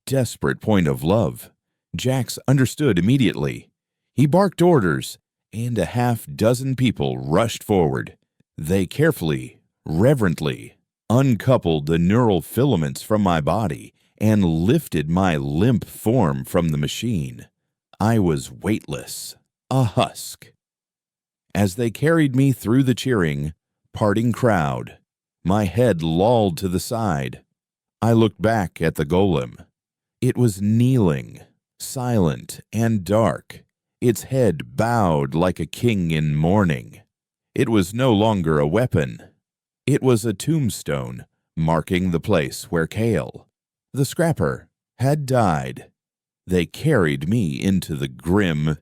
desperate point of love. Jax understood immediately. He barked orders, and a half-dozen people rushed forward. They carefully, reverently, uncoupled the neural filaments from my body and lifted my limp form from the machine. I was weightless, a husk. As they carried me through the cheering, parting crowd, my head lolled to the side. I looked back at the golem. It was kneeling, silent and dark, its head bowed like a king in mourning. It was no longer a weapon. It was a tombstone marking the place where Kale, the scrapper, had died. They carried me into the grim,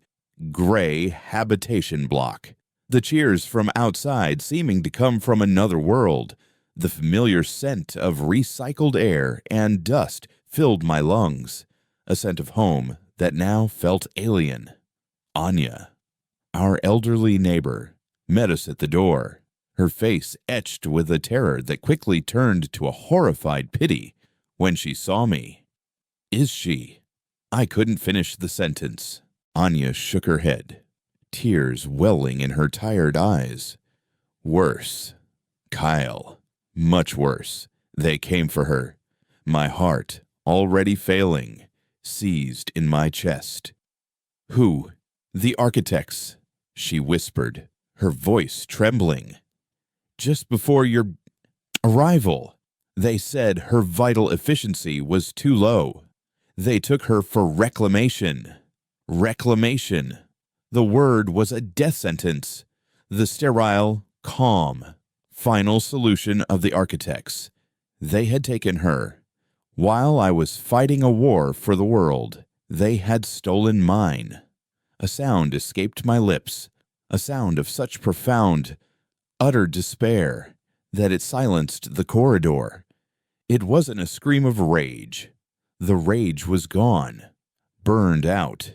gray habitation block, the cheers from outside seeming to come from another world. The familiar scent of recycled air and dust filled my lungs, a scent of home that now felt alien. Anya, our elderly neighbor, met us at the door, her face etched with a terror that quickly turned to a horrified pity when she saw me. Is she? I couldn't finish the sentence. Anya shook her head, tears welling in her tired eyes. Worse. Kyle. Much worse. They came for her. My heart, already failing, seized in my chest. Who? The architects, she whispered, her voice trembling. Just before your arrival, they said her vital efficiency was too low. They took her for reclamation. Reclamation. The word was a death sentence. The sterile, calm, final solution of the architects. They had taken her. While I was fighting a war for the world, they had stolen mine. A sound escaped my lips, a sound of such profound, utter despair that it silenced the corridor. It wasn't a scream of rage. The rage was gone, burned out.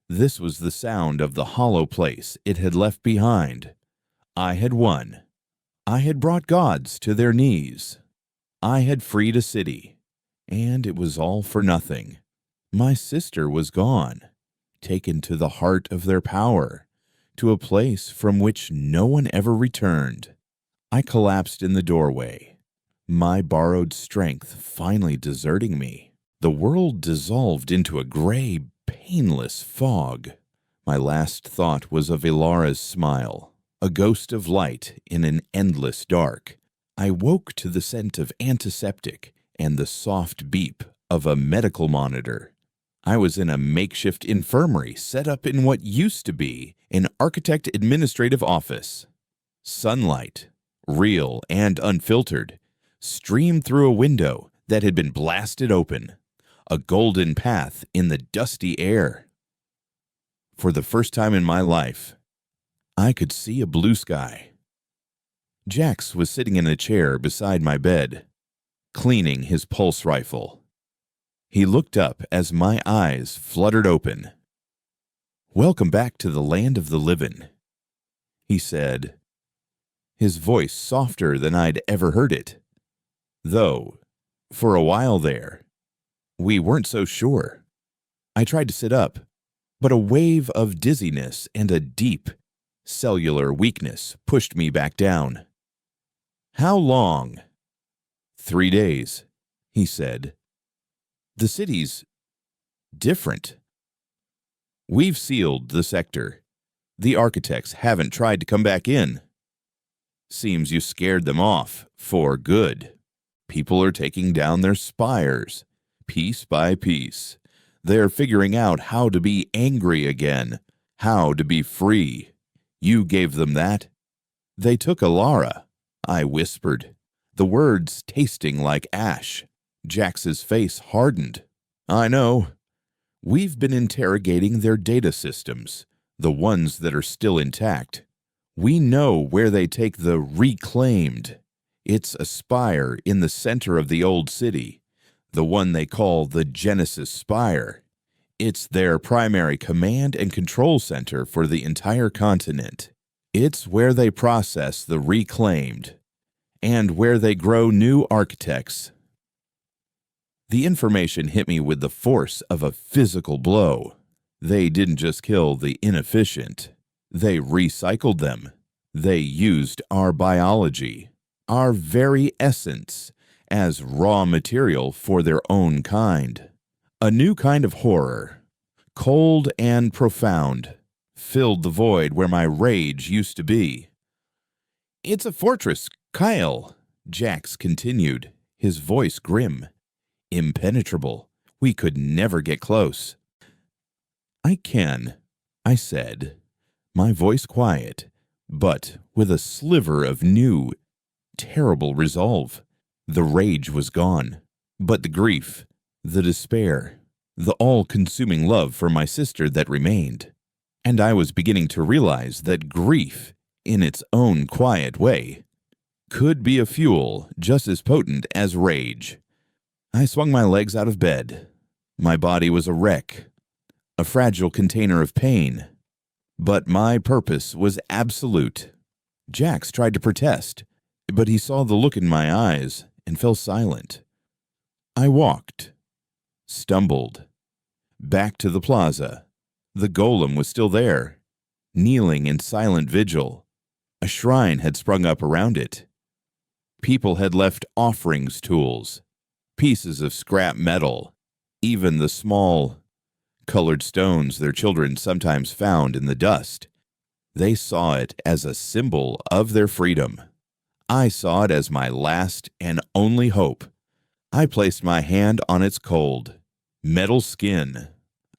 This was the sound of the hollow place it had left behind. I had won. I had brought gods to their knees. I had freed a city, and it was all for nothing. My sister was gone, taken to the heart of their power, to a place from which no one ever returned. I collapsed in the doorway, my borrowed strength finally deserting me. The world dissolved into a gray, painless fog. My last thought was of Ilara's smile, a ghost of light in an endless dark. I woke to the scent of antiseptic and the soft beep of a medical monitor. I was in a makeshift infirmary set up in what used to be an architect administrative office. Sunlight, real and unfiltered, streamed through a window that had been blasted open, a golden path in the dusty air. For the first time in my life, I could see a blue sky. Jax was sitting in a chair beside my bed, cleaning his pulse rifle. He looked up as my eyes fluttered open. "Welcome back to the land of the living," he said, his voice softer than I'd ever heard it. Though, for a while there, we weren't so sure. I tried to sit up, but a wave of dizziness and a deep, cellular weakness pushed me back down. "How long?" "3 days," he said. "The city's different. We've sealed the sector. The architects haven't tried to come back in. Seems you scared them off for good. People are taking down their spires, piece by piece. They're figuring out how to be angry again, how to be free. You gave them that. They took Ilara," I whispered, the words tasting like ash. Jax's face hardened. "I know. We've been interrogating their data systems, the ones that are still intact. We know where they take the reclaimed. It's a spire in the center of the old city, the one they call the Genesis Spire. It's their primary command and control center for the entire continent. It's where they process the reclaimed, and where they grow new architects." The information hit me with the force of a physical blow. They didn't just kill the inefficient. They recycled them. They used our biology, our very essence, as raw material for their own kind. A new kind of horror, cold and profound, filled the void where my rage used to be. "It's a fortress, Kyle," Jax continued, his voice grim. "Impenetrable. We could never get close." "I can," I said, my voice quiet, but with a sliver of new, terrible resolve. The rage was gone, but the grief, the despair, the all-consuming love for my sister that remained. And I was beginning to realize that grief, in its own quiet way, could be a fuel just as potent as rage. I swung my legs out of bed. My body was a wreck, a fragile container of pain. But my purpose was absolute. Jax tried to protest, but he saw the look in my eyes and fell silent. I walked, stumbled, back to the plaza. The golem was still there, kneeling in silent vigil. A shrine had sprung up around it. People had left offerings tools, pieces of scrap metal, even the small, colored stones their children sometimes found in the dust. They saw it as a symbol of their freedom. I saw it as my last and only hope. I placed my hand on its cold, metal skin.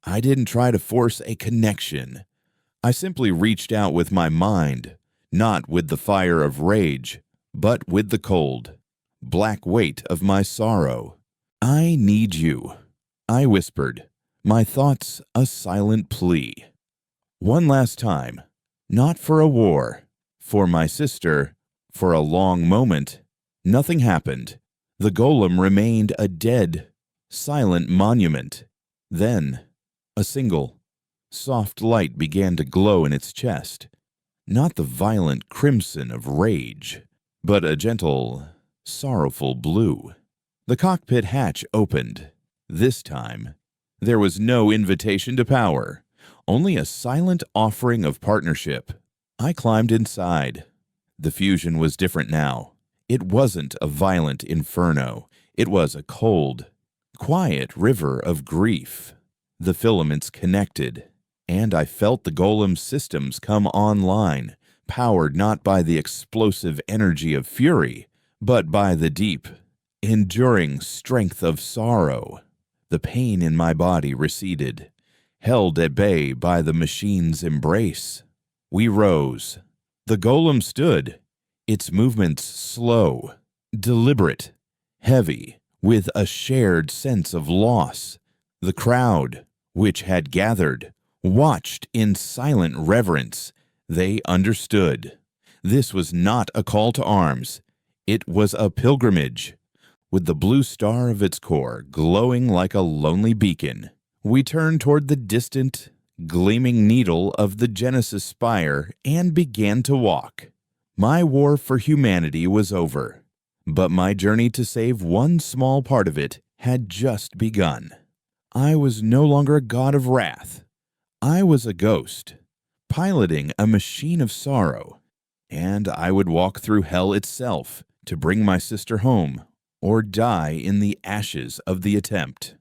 I didn't try to force a connection. I simply reached out with my mind, not with the fire of rage, but with the cold, black weight of my sorrow. "I need you," I whispered, my thoughts a silent plea. One last time, not for a war, for my sister. For a long moment, nothing happened. The golem remained a dead, silent monument. Then, a single, soft light began to glow in its chest. Not the violent crimson of rage, but a gentle, sorrowful blue. The cockpit hatch opened. This time, there was no invitation to power, only a silent offering of partnership. I climbed inside. The fusion was different now. It wasn't a violent inferno. It was a cold, quiet river of grief. The filaments connected, and I felt the golem's systems come online, powered not by the explosive energy of fury, but by the deep, enduring strength of sorrow. The pain in my body receded, held at bay by the machine's embrace. We rose. The golem stood, its movements slow, deliberate, heavy, with a shared sense of loss. The crowd, which had gathered, watched in silent reverence. They understood. This was not a call to arms. It was a pilgrimage. With the blue star of its core glowing like a lonely beacon, we turned toward the distant, gleaming needle of the Genesis spire and began to walk. My war for humanity was over, but my journey to save one small part of it had just begun. I was no longer a god of wrath. I was a ghost, piloting a machine of sorrow, and I would walk through hell itself to bring my sister home or die in the ashes of the attempt.